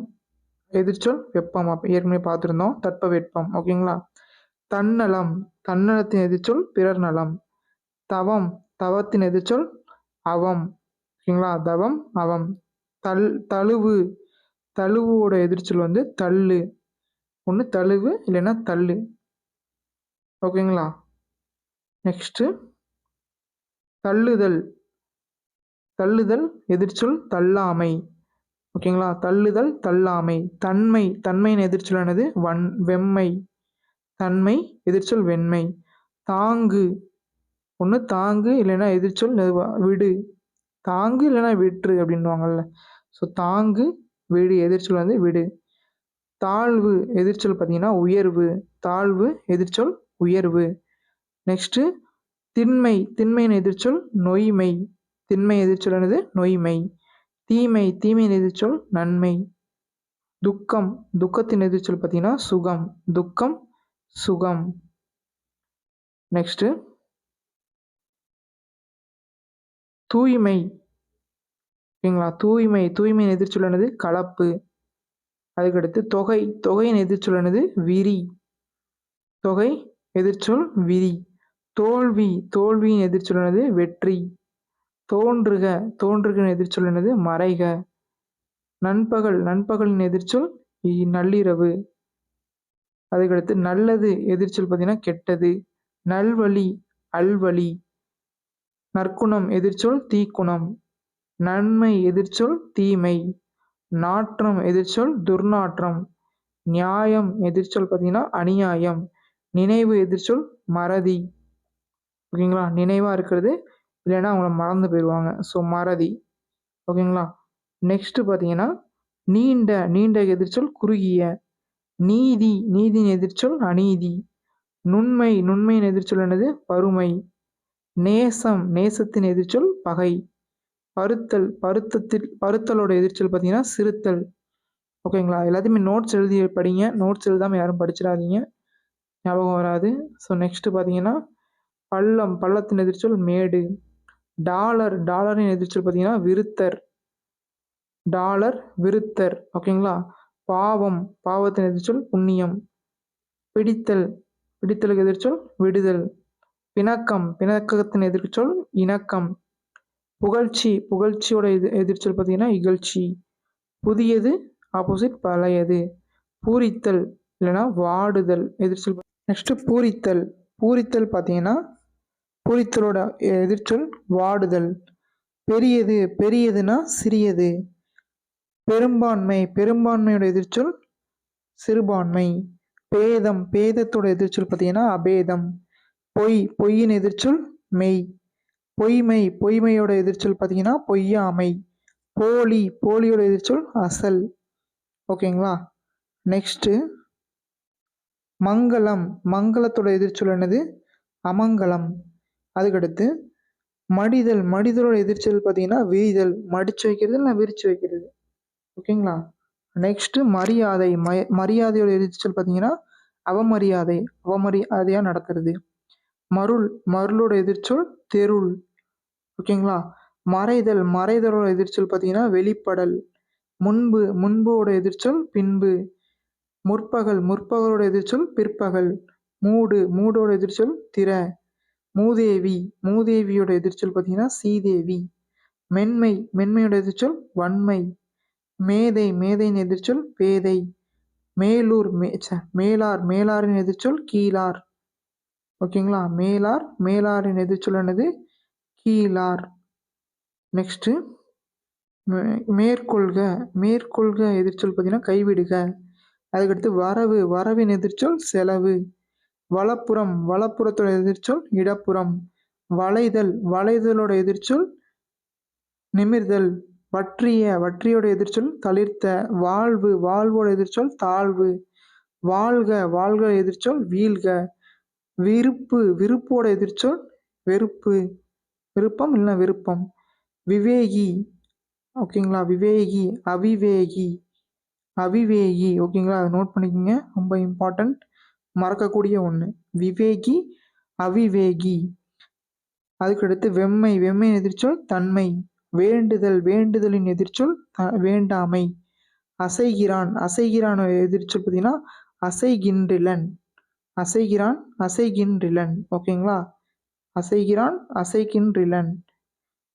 எதிர்ச்சொல் வெப்பம். ஏற்கனவே பார்த்துருந்தோம், தட்ப வெப்பம். ஓகேங்களா? தன்னலம், தன்னலத்தின் எதிர்ச்சொல் பிறர் நலம். தவம், தவத்தின் எதிர்ச்சொல் அவம். ஓகேங்களா? தவம் அவம். தழுவு, தழுவோட எதிர்ச்சொல் வந்து தள்ளு. ஒன்று தழுவு, இல்லைன்னா தள்ளு. ஓகேங்களா? நெக்ஸ்ட்டு தள்ளுதல், தள்ளுதல் எதிர்ச்சொல் தள்ளாமை. ஓகேங்களா? தள்ளுதல் தள்ளாமை. தன்மை, தன்மையின் எதிர்ச்சொல் என்னது? வெம்மை. தன்மை எதிர்ச்சொல் வெண்மை. தாங்கு, ஒன்று தாங்கு, இல்லைன்னா எதிர்ச்சொல் விடு. தாங்கு இல்லைன்னா விற்று அப்படின்வாங்கல்ல, ஸோ தாங்கு விடு, எதிர்ச்சொல் வந்து விடு. தாழ்வு, எதிர்ச்சொல் பார்த்தீங்கன்னா உயர்வு. தாழ்வு எதிர்ச்சொல் உயர்வு. நெக்ஸ்ட்டு திண்மை, திண்மையின் எதிர்ச்சொல் நொய்மை. திண்மை எதிர்ச்சொல் என்னது? நொய்மை. தீமை, தீமையின் எதிர்ச்சொல் நன்மை. துக்கம், துக்கத்தின் எதிர்ச்சொல் பார்த்தீங்கன்னா சுகம். துக்கம் சுகம். நெக்ஸ்ட்டு தூய்மை. ஓகேங்களா? தூய்மை, தூய்மையின் எதிர்ச்சொல் என்னது? கலப்பு. அதுக்கடுத்து தொகை, தொகையின் எதிர்ச்சொல் என்னது? விரி. தொகை எதிர்ச்சொல் விரி. தோல்வி, தோல்வியின் எதிர்ச்சொல் என்னது? வெற்றி. தோன்றுக, தோன்றுகின் எதிர்ச்சொல் என்னது? மறைக. நண்பகல், நண்பகலின் எதிர்ச்சொல் நள்ளிரவு. அதுக்கடுத்து நல்லது, எதிர்ச்சொல் பார்த்தீங்கன்னா கெட்டது. நல்வழி, அல்வழி. நற்குணம், எதிர்ச்சொல் தீக்குணம். நன்மை, எதிர்ச்சொல் தீமை. நாற்றம், எதிர்ச்சொல் துர்நாற்றம். நியாயம், எதிர்ச்சொல் பார்த்தீங்கன்னா அநியாயம். நினைவு, எதிர்ச்சொல் மறதி. ஓகேங்களா? நினைவாக இருக்கிறது, இல்லைன்னா அவங்கள மறந்து போயிடுவாங்க. ஸோ மறதி. ஓகேங்களா? நெக்ஸ்ட்டு பார்த்தீங்கன்னா, நீண்ட நீண்ட எதிர்ச்சொல் குறுகிய. நீதி நீதியின் எதிர்ச்சொல் அநீதி. நுண்மை நுண்மையின் எதிர்ச்சொல் என்னது? பருமை. நேசம் நேசத்தின் எதிர்ச்சொல் பகை. பருத்தல் பருத்தலோட எதிர்ச்சொல் பார்த்தீங்கன்னா சிறுத்தல். ஓகேங்களா? எல்லாத்தையுமே நோட்ஸ் எழுதி படிங்க. நோட்ஸ் எழுதாமல் யாரும் படிச்சிடாதீங்க, ஞாபகம் வராது. ஸோ நெக்ஸ்ட்டு பார்த்தீங்கன்னா, பள்ளத்தின் எதிர்ச்சொல் மேடு. டாலரின் எதிர்ச்சொல் பார்த்தீங்கன்னா விருத்தர். விருத்தர். ஓகேங்களா? பாவத்தின் எதிர்ச்சொல் புண்ணியம். பிடித்தலுக்கு எதிர்ச்சொல் விடுதல். பிணக்கத்தின் எதிர்ச்சொல் இணக்கம். புகழ்ச்சியோட எதிர்ச்சொல் பார்த்தீங்கன்னா இகழ்ச்சி. புதியது ஆப்போசிட் பழையது. பூரித்தல் இல்லைன்னா வாடுதல் எதிர்ச்சொல். நெக்ஸ்ட் பூரித்தல் பார்த்தீங்கன்னா பூரித்தலோட எதிர்ச்சொல் வாடுதல். பெரியதுன்னா சிறியது. பெரும்பான்மையோட எதிர்ச்சொல் சிறுபான்மை. பேதத்தோட எதிர்ச்சொல் பார்த்தீங்கன்னா அபேதம். பொய்யின் எதிர்ச்சொல் மெய். பொய்மையோட எதிர்ச்சொல் பார்த்தீங்கன்னா பொய்யாமை. போலியோட எதிர்ச்சொல் அசல். ஓகேங்களா? நெக்ஸ்ட்டு மங்களத்தோட எதிர்ச்சொல் என்னது? அமங்கலம். அதுக்கடுத்து மடிதலோட எதிர்ச்சொல் பார்த்தீங்கன்னா விரிதல். மடிச்சு வைக்கிறது இல்லை விரிச்சு வைக்கிறது. ஓகேங்களா? நெக்ஸ்ட்டு மரியாதையோட எதிர்ச்சொல் பார்த்தீங்கன்னா அவமரியாதையாக நடக்கிறது. மருளோட எதிர்ச்சொல் தெருள். ஓகேங்களா? மறைதலோட எதிர்ச்சொல் பார்த்தீங்கன்னா வெளிப்படல். முன்போட எதிர்ச்சொல் பின்பு. முற்பகலோட எதிர்ச்சொல் பிற்பகல். மூடோட எதிர்ச்சொல் திற. மூதேவியோட எதிர்ச்சொல் பார்த்தீங்கன்னா சீதேவி. மென்மையோட எதிர்ச்சொல் வன்மை. மேதையின் எதிர்ச்சொல் பேதை. மேலாரின் எதிர்ச்சொல் கீழார். ஓகேங்களா? மேலாரின் எதிர்ச்சொல் என்னது? கீழார். நெக்ஸ்ட்டு மேற்கொள்க எதிர்ச்சொல் பார்த்தீங்கன்னா கைவிடுக. அதுக்கடுத்து வரவின் எதிர்ச்சொல் செலவு. வலப்புறத்தோட எதிர்ச்சொல் இடப்புறம். வளைதலோட எதிர்ச்சொல் நிமிர்தல். வற்றியோட எதிர்ச்சொல் தளிர்த்த. வாழ்வோட எதிர்ச்சொல் தாழ்வு. வாழ்க எதிர்ச்சொல் வீழ்க. விருப்போட எதிர்ச்சொல் வெறுப்பு. விருப்பம் இல்லைன்னா விருப்பம். விவேகி. ஓகேங்களா? அவிவேகி. ஓகேங்களா? அதை நோட் பண்ணிக்கோங்க, ரொம்ப இம்பார்ட்டன்ட், மறக்கக்கூடிய ஒன்று. விவேகி, அவிவேகி. அதுக்கடுத்து வெம்மையின் எதிர்ச்சொல் தன்மை. வேண்டுதலின் எதிர்ச்சொல் வேண்டாமை. அசைகிறான் எதிர்ச்சொல் பார்த்தீங்கன்னா அசைகின்றிலன். ஓகேங்களா? அசைகின்றிலன்.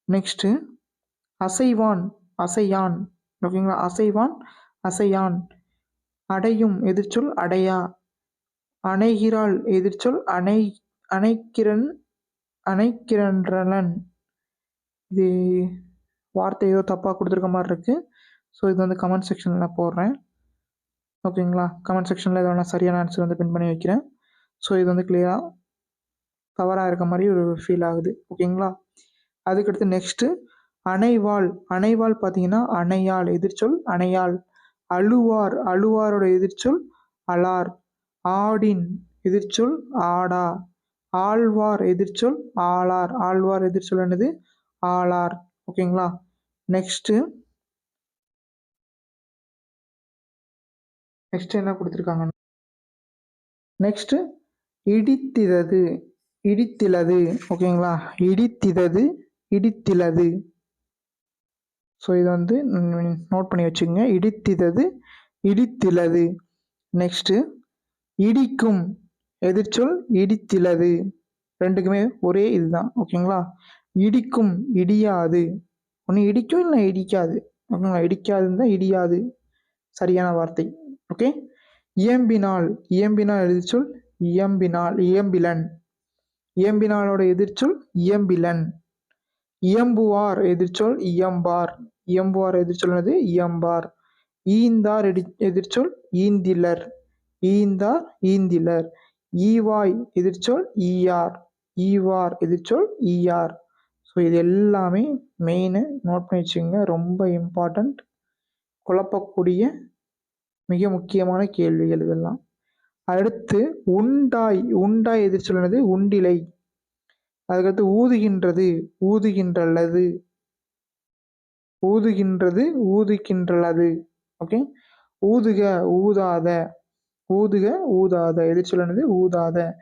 நெக்ஸ்ட்டு அசையான். ஓகேங்களா? அசையான். அடையும் எதிர்ச்சொல் அடையா. அணைகிறாள் எதிர்ச்சொல் அணைக்கிறன்றலன். இது வார்த்தை ஏதோ தப்பாக கொடுத்துருக்க மாதிரி இருக்குது. ஸோ இது வந்து கமெண்ட் செக்ஷனில் நான் போடுறேன். ஓகேங்களா? கமெண்ட் செக்ஷனில் எதோ நான் சரியான ஆன்சர் வந்து பின் பண்ணி வைக்கிறேன். ஸோ இது வந்து கிளியராக தவறாக இருக்க மாதிரி ஒரு ஃபீல் ஆகுது. ஓகேங்களா? அதுக்கடுத்து நெக்ஸ்ட்டு அணைவாள் பார்த்தீங்கன்னா அணையாள் எதிர்ச்சொல் அணையாள். அழுவாரோட எதிர்ச்சொல் அலார். ஆடின் எதிர்ச்சொல் ஆடா. ஆழ்வார் எதிர்ச்சொல் ஆழ்வார் எதிர்ச்சொல் என்னது? ஆளார். ஓகேங்களா? நெக்ஸ்ட்டு என்ன கொடுத்துருக்காங்கன்னா நெக்ஸ்ட்டு இடித்திலது. ஓகேங்களா? இடித்திலது. ஸோ இதை வந்து நோட் பண்ணி வச்சுக்கோங்க. இடித்திலது. நெக்ஸ்ட்டு இடிக்கும் எதிர்ச்சொல் இடித்திலது. ரெண்டுக்குமே ஒரே இதுதான். ஓகேங்களா? இடிக்கும் இடியாது. ஒன்று இடிக்கும் இல்லை இடிக்காது. ஓகேங்களா? இடிக்காதுன்னு தான் இடியாது சரியான வார்த்தை. ஓகே. இயம்பினாள் எதிர்ச்சொல் இயம்பிலன். இயம்பினாளோட எதிர்ச்சொல் இயம்பிலன். இயம்புவார் எதிர்ச்சொல் இயம்பார். இயம்புவார் எதிர்ச்சொல் என்னது? இயம்பார். ஈந்தார் எதிர்ச்சொல் ஈந்திலர். ஈந்தார் ஈந்திலர். ஈவாய் எதிர்ச்சொல் ஈயார். ஈவார் எதிர்ச்சொல் ஈயார். ஸோ இது எல்லாமே மெயினு நோட் பண்ணி வச்சுக்கோங்க. ரொம்ப இம்பார்ட்டண்ட், குழப்பக்கூடிய மிக முக்கியமான கேள்விகள் இதெல்லாம். அடுத்து உண்டாய். உண்டாய் எதிர்ச்சொல் உண்டிலை. அதுக்கடுத்து ஊதுகின்றது ஊதுகின்றல்லது. ஊதுகின்றது ஊதுகின்றல்லது. ஓகே. ஊதுக ஊதாத. ஊதுக ஊதாத எதிர்ச்சொல் ஊதாத.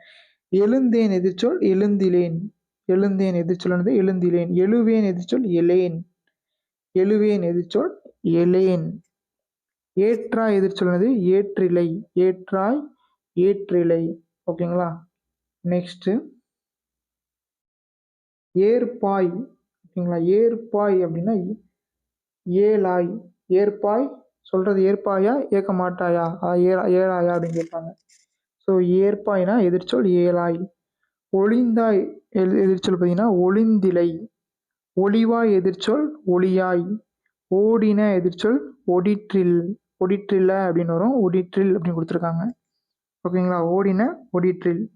எழுந்தேன் எதிர்ச்சொல் எழுந்திலேன். எழுந்தேன் எதிர்ச்சொல் எழுந்திலேன். எழுவேன் எதிர்ச்சொல் எலேன். எழுவேன் எதிர்ச்சொல் எலேன். ஏற்றாய் எதிர்ச்சொல் ஏற்றிலை. ஏற்றாய் ஏற்றிலை. ஓகேங்களா. நெக்ஸ்ட் ஏற்பாய். ஓகேங்களா. ஏற்பாய் அப்படின்னா ஏழாய். ஏற்பாய் சொல்றது ஏற்பாயா ஏற்க மாட்டாயா, ஏழாயா அப்படின்னு கேட்பாங்க. ஸோ ஏற்பாய்னா எதிர்ச்சொல் ஏழாய். ஒளிந்தாய் எதிர்ச்சொல் பார்த்தீங்கன்னா ஒளிந்திலை. ஒளிவாய் எதிர்ச்சொல் ஒளியாய். ஓடின எதிர்ச்சொல் ஒடிற்றில். ஒடிற்றில்ல அப்படின்னு வரும், ஒடிற்றில் அப்படின்னு கொடுத்துருக்காங்க. ஓகேங்களா. ஓடின ஒடிற்றில்.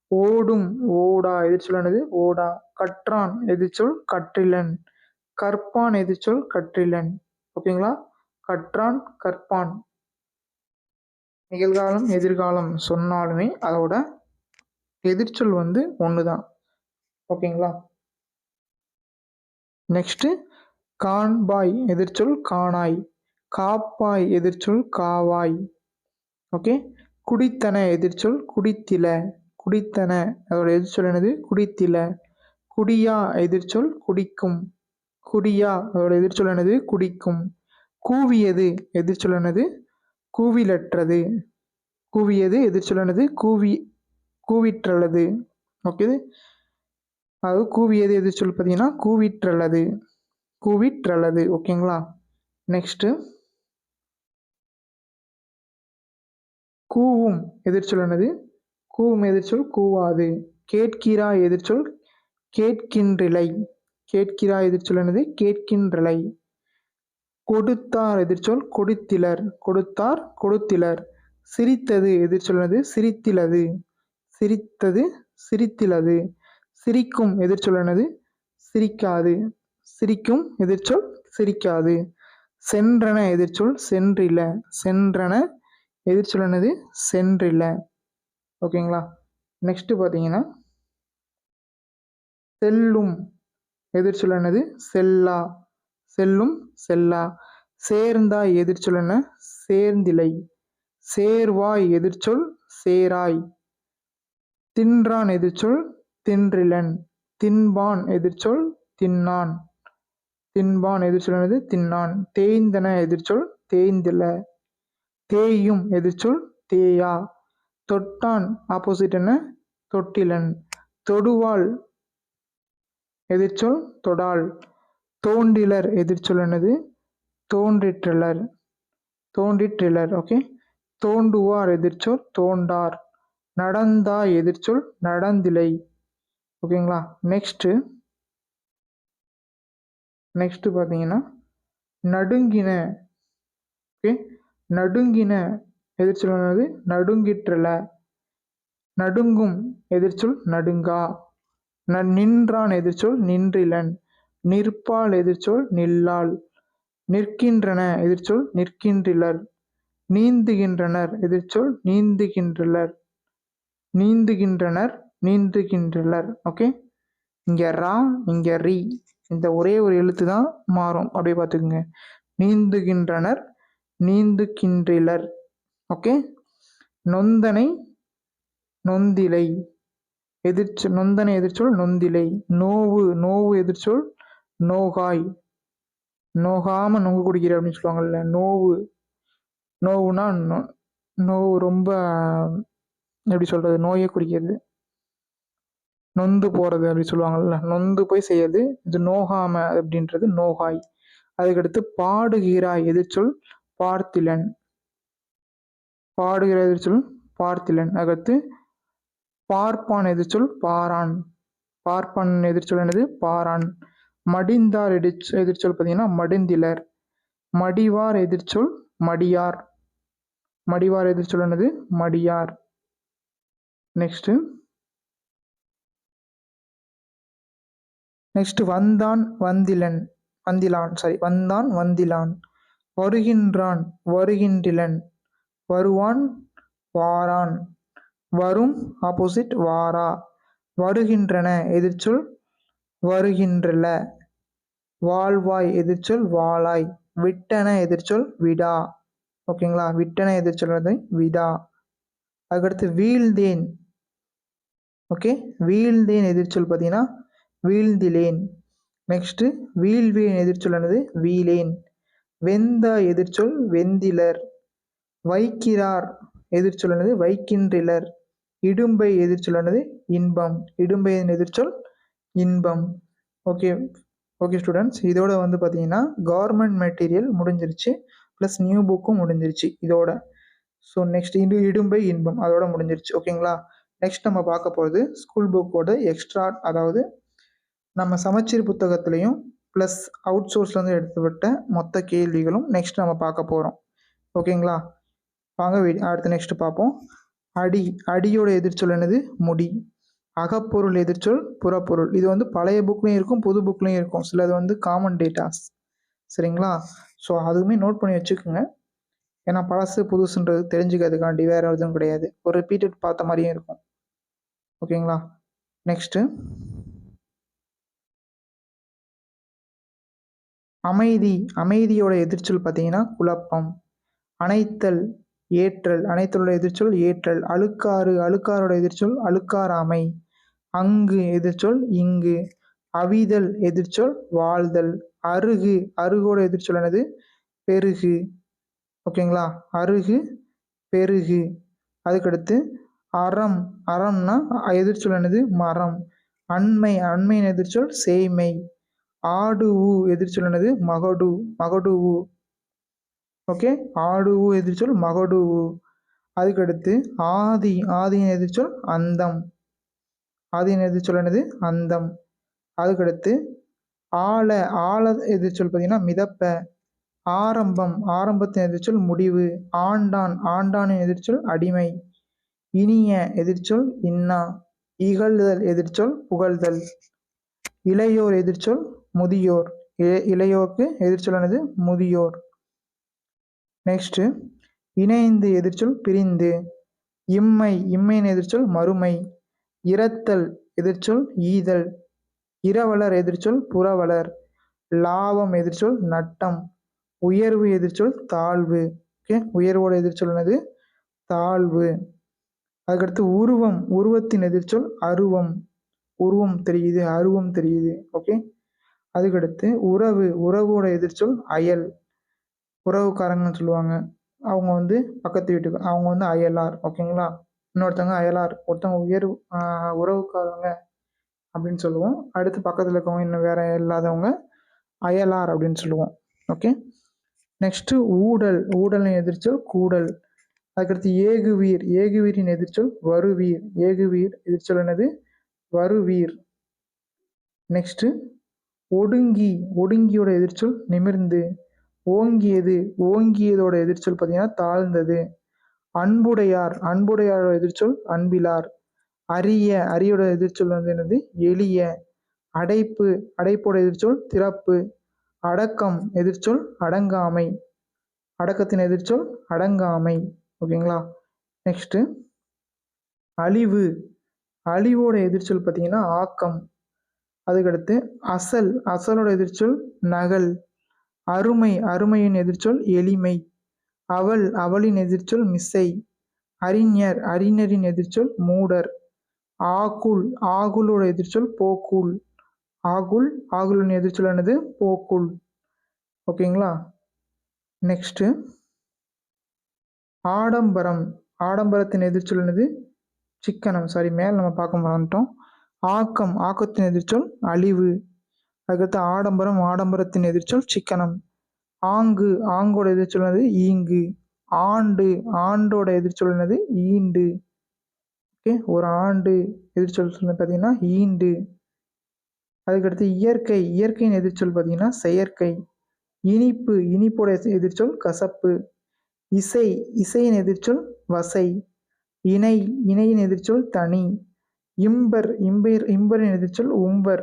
ஓடும் ஓடா எதிர்ச்சொல் ஓடா. கற்றான் எதிர்ச்சொல் கற்றிலன். கற்பான் எதிர்ச்சொல் கற்றிலன். ஓகேங்களா. கற்றான் கற்பான். நிகழ்காலம் எதிர்காலம் சொன்னாலுமே அதோட எதிர்ச்சொல் ஒன்று தான். ஓகேங்களா. நெக்ஸ்ட் காண்பாய் எதிர்ச்சொல் காணாய். காப்பாய் எதிர்ச்சொல் காவாய். ஓகே. குடித்தன எதிர்ச்சொல் குடித்தில. குடித்தன அதோட எதிர்ச்சொல் குடித்தில. குடியா எதிர்ச்சொல் குடிக்கும். குடியா அதோட எதிர்ச்சொல் குடிக்கும். கூவியது எதிர்ச்சொல் கூவிலற்றது. கூவியது எதிர்ச்சொல் கூவிற்றல்லது. ஓகே. அதாவது கூவியது எதிர்ச்சொல் பார்த்தீங்கன்னா கூவிற்றல்லது. கூவிற்றல்லது. ஓகேங்களா. நெக்ஸ்ட் கூவும் எதிர்ச்சொல் கூவும் எதிர்ச்சொல் கூவாது. கேட்கிறாய் எதிர்ச்சொல் கேட்கின்றிலை. கேட்கிறாய் எதிர்ச்சொல் கேட்கின்றலை. கொடுத்தார் எதிர்ச்சொல் கொடுத்திலர். கொடுத்தார் கொடுத்திலர். சிரித்தது எதிர்ச்சொல் சிரித்திலது. சிரித்தது சிரித்திலது. சிரிக்கும் எதிர்ச்சொல் சிரிக்காது. சிரிக்கும் எதிர்ச்சொல் சிரிக்காது. சென்றன எதிர்ச்சொல் சென்றில. சென்றன எதிர்ச்சொல் சென்றில. ஓகேங்களா. நெக்ஸ்ட் பார்த்தீங்கன்னா செல்லும் எதிர்ச்சொல் செல்லா. செல்லும் செல்லா. சேர்ந்தாய் எதிர்ச்சொல் சேர்ந்திலை. சேர்வாய் எதிர்ச்சொல் சேராய். தின்றான் எதிர்ச்சொல் தின்றிலன். தின்பான் எதிர்ச்சொல் தின்னான். தின்பான் எதிர்ச்சொல் தின்னான். தேய்ந்தன எதிர்ச்சொல் தேய்ந்தில. தேயும் எதிர்ச்சொல் தேயா. தொட்டான் ஆப்போசிட் என்ன தொட்டிலன். தொடுவாள் எதிர்ச்சொல் தொடாள். தோன்றிலர் எதிர்ச்சொல் தோன்றிற்றலர். தோன்றிற்றிலர். ஓகே. தோண்டுவார் எதிர்ச்சொல் தோண்டார். நடந்தாய் எதிர்ச்சொல் நடந்திலை. ஓகேங்களா. நெக்ஸ்ட் பார்த்தீங்கன்னா நடுங்கின. ஓகே. நடுங்கின எதிர்ச்சொல் நடுங்கிற்றல. நடுங்கும் எதிர்ச்சொல் நடுங்கா. நின்றான் எதிர்ச்சொல் நின்றிலன். நிற்பால் எதிர்ச்சொல் நில்லாள். நிற்கின்றன எதிர்ச்சொல் நிற்கின்றிலர். நீந்துகின்றனர் எதிர்ச்சொல் நீந்துகின்றலர். நீந்துகின்றனர் நீந்துகின்றலர். ஓகே. இங்க ரா இங்க ரி, இந்த ஒரே ஒரு எழுத்து தான் மாறும், அப்படியே பார்த்துக்குங்க. நீந்துகின்றனர் நீந்துகின்றிலர். ஓகே. நொந்தனை நொந்திலை. நொந்தனை எதிர்ச்சொல் நொந்திலை. நோவு நோவு எதிர்ச்சொல் நோகாய். நோகாம நொங்கு குடிக்கிற அப்படின்னு சொல்லுவாங்கல்ல, நோவு. நோவுனா நோவு ரொம்ப எப்படி சொல்றது, நோயை குறிக்கிறது. நொந்து போறது அப்படி சொல்லுவாங்கல்ல, நொந்து போய் செய்யறது. இது நோகாம அப்படின்றது நோகாய். அதுக்கடுத்து பாடுகிறாய் எதிர்ச்சொல் பார்த்திலன். பாடுகிற எதிர்ச்சொல் பார்த்திலன். அதுக்கடுத்து பார்ப்பான் எதிர்ச்சொல் பாரான். பார்ப்பான் எதிர்ச்சொல் பாரான். மடிந்தார் எதிர்ச்சொல் பார்த்தீங்கன்னா மடிந்திலர். மடிவார் எதிர்ச்சொல் மடியார். மடிவார் எதிர்ச்சொல் மடியார். நெக்ஸ்ட் நெக்ஸ்ட் வந்தான் வந்திலன் வந்திலான் வந்தான் வந்திலான். வருகின்றான் வருகின்றிலன். வருவான் வாரான். வரும் ஆப்போசிட் வாரா. வருகின்றன எதிர்ச்சொல் வருகின்றல. வாழ்வாய் எதிர்ச்சொல் வாளாய். விட்டன எதிர்ச்சொல் விடா. ஓகேங்களா, விட்டன எதிர்ச்சொல் வந்து விடா. அதுக்கடுத்து வீழ்ந்தேன். ஓகே, வீழ்ந்தேன் எதிர்ச்சொல் பார்த்தீங்கன்னா வீழ்ந்திலேன். நெக்ஸ்ட் வீழ்வேன் எதிர்ச்சொல் என்னது வீலேன். வெந்த எதிர்ச்சொல் வெந்திலர். வைக்கிறார் எதிர்ச்சொல் என்னது வைக்கின்றிலர். இடும்பை எதிர்ச்சொல் என்னது இன்பம். இடும்பையின் எதிர்ச்சொல் இன்பம். ஓகே ஓகே ஸ்டூடெண்ட்ஸ், இதோட வந்து பார்த்தீங்கன்னா கவர்மெண்ட் மெட்டீரியல் முடிஞ்சிருச்சு, ப்ளஸ் நியூ புக்கும் முடிஞ்சிருச்சு இதோட. ஸோ நெக்ஸ்ட் இடும்பை இன்பம் அதோட முடிஞ்சிருச்சு. ஓகேங்களா, நெக்ஸ்ட் நம்ம பார்க்க போகிறது ஸ்கூல் புக்கோட எக்ஸ்ட்ரா, அதாவது நம்ம சமச்சீர் புத்தகத்துலேயும் ப்ளஸ் அவுட் சோர்ஸ்லேருந்து எடுத்துவிட்ட மொத்த கேள்விகளும் நெக்ஸ்ட் நம்ம பார்க்க போகிறோம். ஓகேங்களா, வாங்க அடுத்து நெக்ஸ்ட் பார்ப்போம். அடி. அடியோட எதிர்ச்சொல் என்னது முடி. அகப்பொருள் எதிர்ச்சொல் புறப்பொருள். இது வந்து பழைய புக்லேயும் இருக்கும் புது புக்லேயும் இருக்கும், சிலது வந்து காமன் டேட்டாஸ். சரிங்களா, ஸோ அதுவுமே நோட் பண்ணி வச்சுக்கோங்க. ஏன்னா பழசு புதுசுன்றது தெரிஞ்சுக்கிறதுக்காண்டி வேறு எதுவும் கிடையாது, ஒரு ரிப்பீட்டட் பார்த்த மாதிரியும் இருக்கும். ஓகேங்களா, நெக்ஸ்ட்டு அமைதி. அமைதியோட எதிர்ச்சொல் பார்த்தீங்கன்னா குழப்பம். அணைத்தல் ஏற்றல். அணைத்தலோட எதிர்ச்சொல் ஏற்றல். அழுக்காறு. அழுக்காரோட எதிர்ச்சொல் அழுக்காராமை. அங்கு எதிர்ச்சொல் இங்கு. அவிதல் எதிர்ச்சொல் வாழ்தல். அருகு. அருகோட எதிர்ச்சொல் என்னது பெருகு. ஓகேங்களா, அருகு பெருகு. அதுக்கடுத்து அறம். அறம்னா எதிர்ச்சொல் என்னது மரம். அண்மை. அண்மையின் எதிர்ச்சொல் சேய்மை. ஆடுவு எதிர்ச்சொல் என்னது மகடு. மகடுவு. ஓகே, ஆடுவு எதிர்ச்சொல் மகடுவு. அதுக்கடுத்து ஆதி. ஆதியின் எதிர்ச்சொல் அந்தம். ஆதியின் எதிர்ச்சொல் என்னது அந்தம். அதுக்கடுத்து ஆழ. ஆழ எதிர்ச்சொல் பார்த்தீங்கன்னா மிதப்ப. ஆரம்பம். ஆரம்பத்தின் எதிர்ச்சொல் முடிவு. ஆண்டான். ஆண்டானின் எதிர்ச்சொல் அடிமை. இனிய எதிர்ச்சொல் இன்னா. இகழ்தல் எதிர்ச்சொல் புகழ்தல். இளையோர் எதிர்ச்சொல் முதியோர். இளையோருக்கு எதிர்ச்சொல்லானது முதியோர். நெக்ஸ்ட் இணைந்து எதிர்ச்சொல் பிரிந்து. இம்மை. இம்மையின் எதிர்ச்சொல் மறுமை. இரத்தல் எதிர்ச்சொல் ஈதல். இரவலர் எதிர்ச்சொல் புறவலர். லாபம் எதிர்ச்சொல் நட்டம். உயர்வு எதிர்ச்சொல் தாழ்வு. ஓகே, உயர்வோட எதிர்ச்சொல் என்னது தாழ்வு. அதுக்கடுத்து உருவம். உருவத்தின் எதிர்ச்சொல் அருவம். உருவம் தெரியுது, அருவம் தெரியுது. ஓகே, அதுக்கடுத்து உறவு. உறவோட எதிர்ச்சொல் அயல். உறவுக்காரங்கன்னு சொல்லுவாங்க, அவங்க வந்து பக்கத்து வீட்டுக்கு, அவங்க வந்து அயலார். ஓகேங்களா, இன்னொருத்தவங்க அயலார், ஒருத்தவங்க உறவுக்காரங்க அப்படின்னு சொல்லுவோம். அடுத்து பக்கத்தில் இருக்கவங்க இன்னும் வேற இல்லாதவங்க அயலார் அப்படின்னு சொல்லுவோம். ஓகே, நெக்ஸ்ட் ஊடல். ஊடலின் எதிர்ச்சொல் கூடல். அதுக்கடுத்து ஏகுவீர். ஏகுவீரின் எதிர்ச்சொல் வருவீர். ஏகுவீர் எதிர்ச்சொல் என்னது வருவீர். நெக்ஸ்ட் ஒடுங்கி. ஒடுங்கியோட எதிர்ச்சொல் நிமிர்ந்து. ஓங்கியது. ஓங்கியதோட எதிர்ச்சொல் பார்த்தீங்கன்னா தாழ்ந்தது. அன்புடையார். அன்புடையாரோட எதிர்ச்சொல் அன்பிலார். அரிய. அரியோட எதிர்ச்சொல் வந்து என்னது எளிய. அடைப்பு. அடைப்போட எதிர்ச்சொல் திறப்பு. அடக்கம் எதிர்ச்சொல் அடங்காமை. அடக்கத்தின் எதிர்ச்சொல் அடங்காமை. ஓகேங்களா, நெக்ஸ்ட் அழிவு. அழிவோட எதிர்ச்சொல் பார்த்தீங்கன்னா ஆக்கம். அதுக்கடுத்து அசல். அசலோட எதிர்ச்சொல் நகல். அருமை. அருமையின் எதிர்ச்சொல் எளிமை. அவள். அவளின் எதிர்ச்சொல் மிசை. அறிஞர். அறிஞரின் எதிர்ச்சொல் மூடர். ஆகுல். ஆகுலோட எதிர்ச்சொல் போக்குள். ஆகுல். ஆகுலின் எதிர்ச்சொல் என்னது போக்குள். ஓகேங்களா, நெக்ஸ்ட் ஆடம்பரம். ஆடம்பரத்தின் எதிர்ச்சொல் என்னது சிக்கனம். மேல் நம்ம பார்க்க மாட்டோம். ஆக்கம். ஆக்கத்தின் எதிர்ச்சொல் அழிவு. அதுக்கடுத்து ஆடம்பரம். ஆடம்பரத்தின் எதிர்ச்சொல் சிக்கனம். ஆங்கு. ஆங்கோட எதிர்ச்சொல் என்னது ஈங்கு. ஆண்டு. ஆண்டோட எதிர்ச்சொல் என்னது ஈண்டு. ஓகே, ஒரு ஆண்டு எதிர்ச்சொல் பார்த்தீங்கன்னா ஈண்டு. அதுக்கடுத்து இயற்கை. இயற்கையின் எதிர்ச்சொல் பார்த்தீங்கன்னா செயற்கை. இனிப்பு. இனிப்போட எதிர்ச்சொல் கசப்பு. இசை. இசையின் எதிர்ச்சொல் வசை. இணை. இணையின் எதிர்ச்சொல் தனி. இம்பர். இம்பரின் எதிர்ச்சொல் உம்பர்.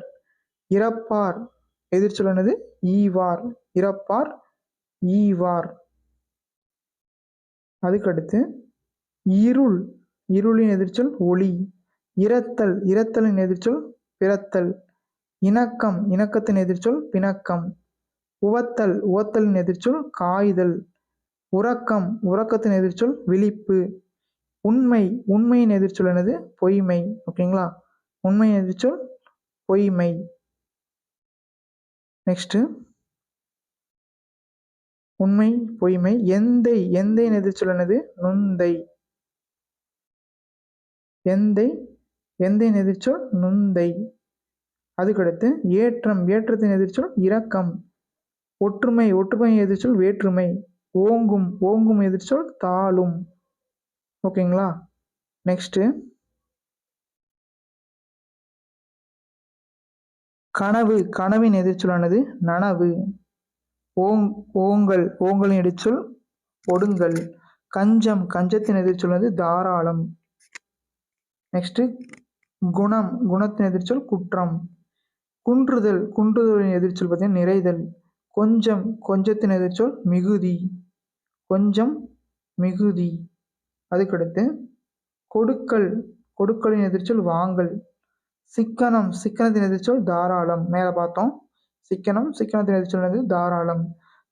இறப்பார் எதிர்ச்சொல் என்னது? ஈவார். இறப்பார், ஈவார். அதுக்கடுத்து இருள், இருளின் எதிர்ச்சொல் ஒளி. இரத்தல், இரத்தலின் எதிர்ச்சொல் பிறத்தல். இணக்கம், இணக்கத்தின் எதிர்ச்சொல் பிணக்கம். உவத்தல், உவத்தலின் எதிர்ச்சொல் காய்தல். உறக்கம், உறக்கத்தின் எதிர்ச்சொல் விழிப்பு. உண்மை, உண்மையின் எதிர்ச்சொல் என்னது? பொய்மை. ஓகேங்களா? உண்மையின் எதிர்ச்சொல் பொய்மை. நெக்ஸ்ட் உண்மை, பொய்மை. எந்தை, எந்தையின் எதிர்ச்சொல் என்னது? நுந்தை. எந்தை, எந்தையின் எதிர்ச்சொல் நுந்தை. அதுக்கடுத்து ஏற்றம், ஏற்றத்தின் எதிர்ச்சொல் இரக்கம். ஒற்றுமை, ஒற்றுமையின் எதிர்ச்சொல் வேற்றுமை. ஓங்கும், ஓங்கும் எதிர்ச்சொல் தாளும். ஓகேங்களா? நெக்ஸ்ட் கனவு, கனவின் எதிர்ச்சொல்லானது நனவு. ஓங்கல், ஓங்கலின் எதிர்ச்சொல் ஒடுங்கல். கஞ்சம், கஞ்சத்தின் எதிர்ச்சொல்லானது தாராளம். நெக்ஸ்ட் குணம், குணத்தின் எதிர்ச்சொல் குற்றம். குன்றுதல், குன்றுதலின் எதிர்ச்சொல் பார்த்தீங்கன்னா நிறைதல். கொஞ்சம், கொஞ்சத்தின் எதிர்ச்சொல் மிகுதி. கொஞ்சம், மிகுதி. அதுக்கடுத்து கொடுக்கல், கொடுக்கலின் எதிர்ச்சொல் வாங்கல். சிக்கனம், சிக்கனத்தின் எதிர்ச்சொல் தாராளம். மேலே பார்த்தோம். சிக்கனம், சிக்கனத்தின் எதிர்ச்சொல் தாராளம்.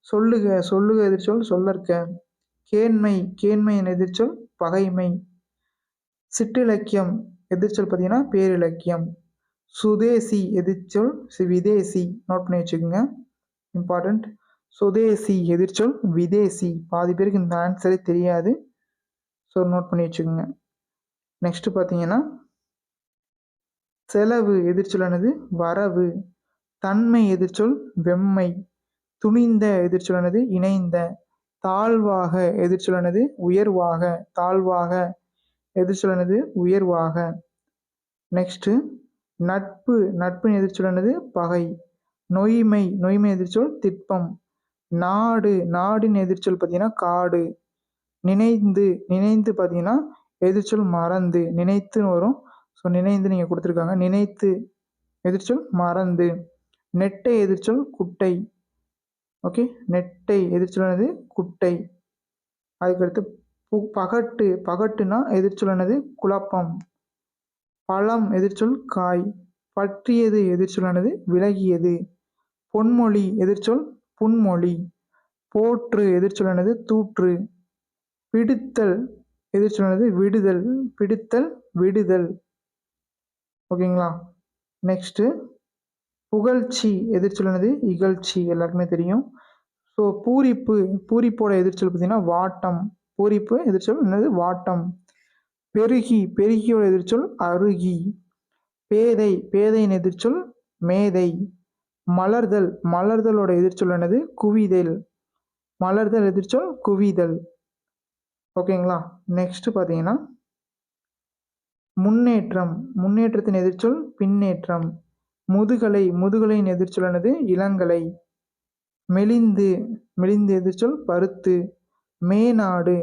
சொல்லுக, சொல்லுக எதிர்ச்சொல் சொல்லற்க. கேண்மை, கேண்மையின் எதிர்ச்சொல் பகைமை. சிற்றிலக்கியம் எதிர்ச்சொல் பார்த்தீங்கன்னா பேரிலக்கியம். சுதேசி எதிர்ச்சொல் விதேசி. நோட் பண்ணி வச்சுக்கோங்க, இம்பார்ட்டன்ட். சுதேசி எதிர்ச்சொல் விதேசி. பாதி பேருக்கு இந்த ஆன்சரே தெரியாது, ஸோ நோட் பண்ணி வச்சுக்கோங்க. நெக்ஸ்ட் பார்த்தீங்கன்னா செலவு எதிர்ச்சொல்லானது வரவு. தன்மை எதிர்ச்சொல் வெம்மை. துணிந்த எதிர்ச்சொல்லானது இணைந்த. தாழ்வாக எதிர்ச்சொல்லானது உயர்வாக. தாழ்வாக எதிர்ச்சொல்லானது உயர்வாக. நெக்ஸ்ட் நட்பு, நட்பின் எதிர்ச்சொல்லானது பகை. நொய்மை, நொய்மை எதிர்ச்சொல் திட்பம். நாடு, நாடின் எதிர்ச்சொல் பார்த்தீங்கன்னா காடு. நினைந்து, நினைந்து பார்த்தீங்கன்னா எதிர்ச்சொல் மறந்து. நினைத்துன்னு வரும், ஸோ நினைந்து நீங்கள் கொடுத்துருக்காங்க. நினைத்து எதிர்ச்சொல் மறந்து. நெட்டை எதிர்ச்சொல் குட்டை. ஓகே, நெட்டை எதிர்ச்சொல்லானது குட்டை. அதுக்கடுத்து பகட்டு, பகட்டுனா எதிர்ச்சொல்லானது குழப்பம். பழம் எதிர்ச்சொல் காய். பற்றியது எதிர்ச்சொல்லானது விலகியது. பொன்மொழி எதிர்ச்சொல் புன்மொழி. போற்று எதிர்ச்சொல்லானது தூற்று. பிடித்தல் எதிர்ச்சொல்லானது விடுதல். பிடித்தல், விடுதல். ஓகேங்களா? நெக்ஸ்ட் புகழ்ச்சி எதிர்ச்சொல்லானது இகழ்ச்சி. எல்லாருக்குமே தெரியும். ஸோ பூரிப்பு, பூரிப்போட எதிர்ச்சொல் பார்த்தீங்கன்னா வாட்டம். பூரிப்பு எதிர்ச்சொல் என்னது? வாட்டம். பெருகி, பெருகியோட எதிர்ச்சொல் அருகி. பேதை, பேதையின் எதிர்ச்சொல் மேதை. மலர்தல், மலர்தலோட எதிர்ச்சொல் என்னது? குவிதல். மலர்தல் எதிர்ச்சொல் குவிதல். ஓகேங்களா? நெக்ஸ்ட் பார்த்தீங்கன்னா முன்னேற்றம், முன்னேற்றத்தின் எதிர்ச்சொல் பின்னேற்றம். முதுகலை, முதுகலையின் எதிர்ச்சொல் என்னது? இளங்கலை. மெலிந்து, மெலிந்து எதிர்ச்சொல் பருத்து. மேநாடு,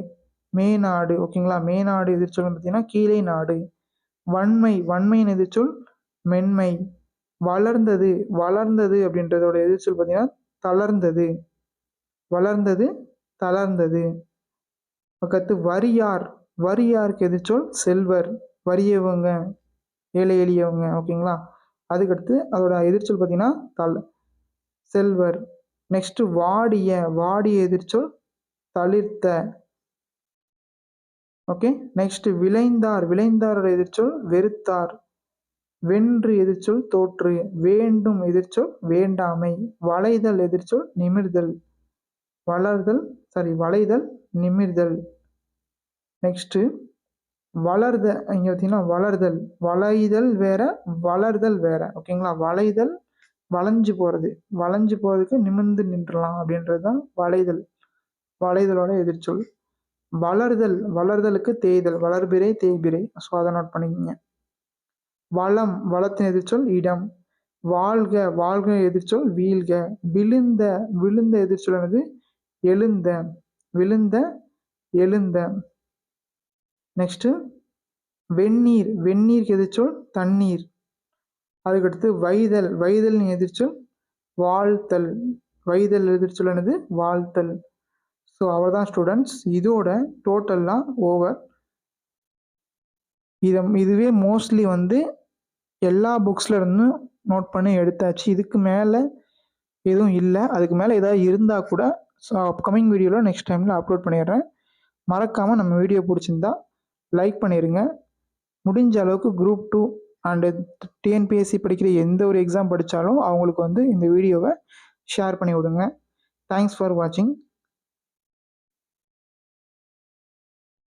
மேநாடு. ஓகேங்களா? மேநாடு எதிர்ச்சொல் பார்த்தீங்கன்னா கீழே நாடு. வன்மை, வன்மையின் எதிர்ச்சொல் மென்மை. வளர்ந்தது, வளர்ந்தது அப்படின்றதோட எதிர்ச்சொல் பார்த்தீங்கன்னா தளர்ந்தது. வளர்ந்தது, தளர்ந்தது. பக்கத்து வரியார், வரியாருக்கு எதிர்ச்சொல் செல்வர். வறியவங்க, ஏழை எளியவங்க. ஓகேங்களா? அதுக்கடுத்து அதோட எதிர்ச்சொல் பார்த்தீங்கன்னா செல்வர். நெக்ஸ்ட் வாடிய, வாடிய எதிர்ச்சொல் தளிர்த்த. ஓகே. நெக்ஸ்ட் விளைந்தார், விளைந்தாரோட எதிர்ச்சொல் வெறுத்தார். வென்று எதிர்ச்சொல் தோற்று. வேண்டும் எதிர்ச்சொல் வேண்டாமை. வளைதல் எதிர்ச்சொல் நிமிர்தல். வளர்தல், வளைதல், நிமிர்தல். நெக்ஸ்ட் வளர்த, இங்க பார்த்தீங்கன்னா வளர்தல். வளைதல் வேற, வளர்தல் வேற. ஓகேங்களா? வளைதல் வளைஞ்சு போறது, வளைஞ்சு போறதுக்கு நிமிர்ந்து நின்றலாம் அப்படின்றது தான் வளைதல். வளைதலோட எதிர்ச்சொல். வளர்தல், வளர்தலுக்கு தேய்தல். வளர்பிறை, தேய்பிறை. ஸோ அதை நோட் பண்ணிக்கோங்க. வளம், வளத்தின் எதிர்ச்சொல் இடம். வாழ்க, வாழ்க எதிர்ச்சொல் வீழ்க. விழுந்த, விழுந்த எதிர்ச்சொல் என்னது? எழுந்த. விழுந்த, எழுந்த. நெக்ஸ்ட் வெந்நீர், வெந்நீருக்கு எதிர்ச்சொல் தண்ணீர். அதுக்கடுத்து வைதல், வைதல்னு எதிர்ச்சொல் வாழ்த்தல், வைதல் எதிர்ச்சொல் என்னது வாழ்த்தல். ஸோ அவ்வளோதான் ஸ்டூடெண்ட்ஸ், இதோட டோட்டல்லாம் ஓவர். இதுவே மோஸ்ட்லி வந்து எல்லா புக்ஸில் இருந்தும் நோட் பண்ணி எடுத்தாச்சு. இதுக்கு மேலே எதுவும் இல்லை. அதுக்கு மேலே ஏதாவது இருந்தால் கூட ஸோ அப்கமிங் வீடியோவில் நெக்ஸ்ட் டைமில் அப்லோட் பண்ணிடுறேன். மறக்காமல் நம்ம வீடியோ பிடிச்சிருந்தா லைக் பண்ணிடுங்க. முடிஞ்ச அளவுக்கு குரூப் 2 அண்டு டிஎன்பிஎஸ்சி படிக்கிற எந்த ஒரு எக்ஸாம் படித்தாலும் அவங்களுக்கு வந்து இந்த வீடியோவை ஷேர் பண்ணி விடுங்க. தேங்க்ஸ் ஃபார் வாட்சிங்.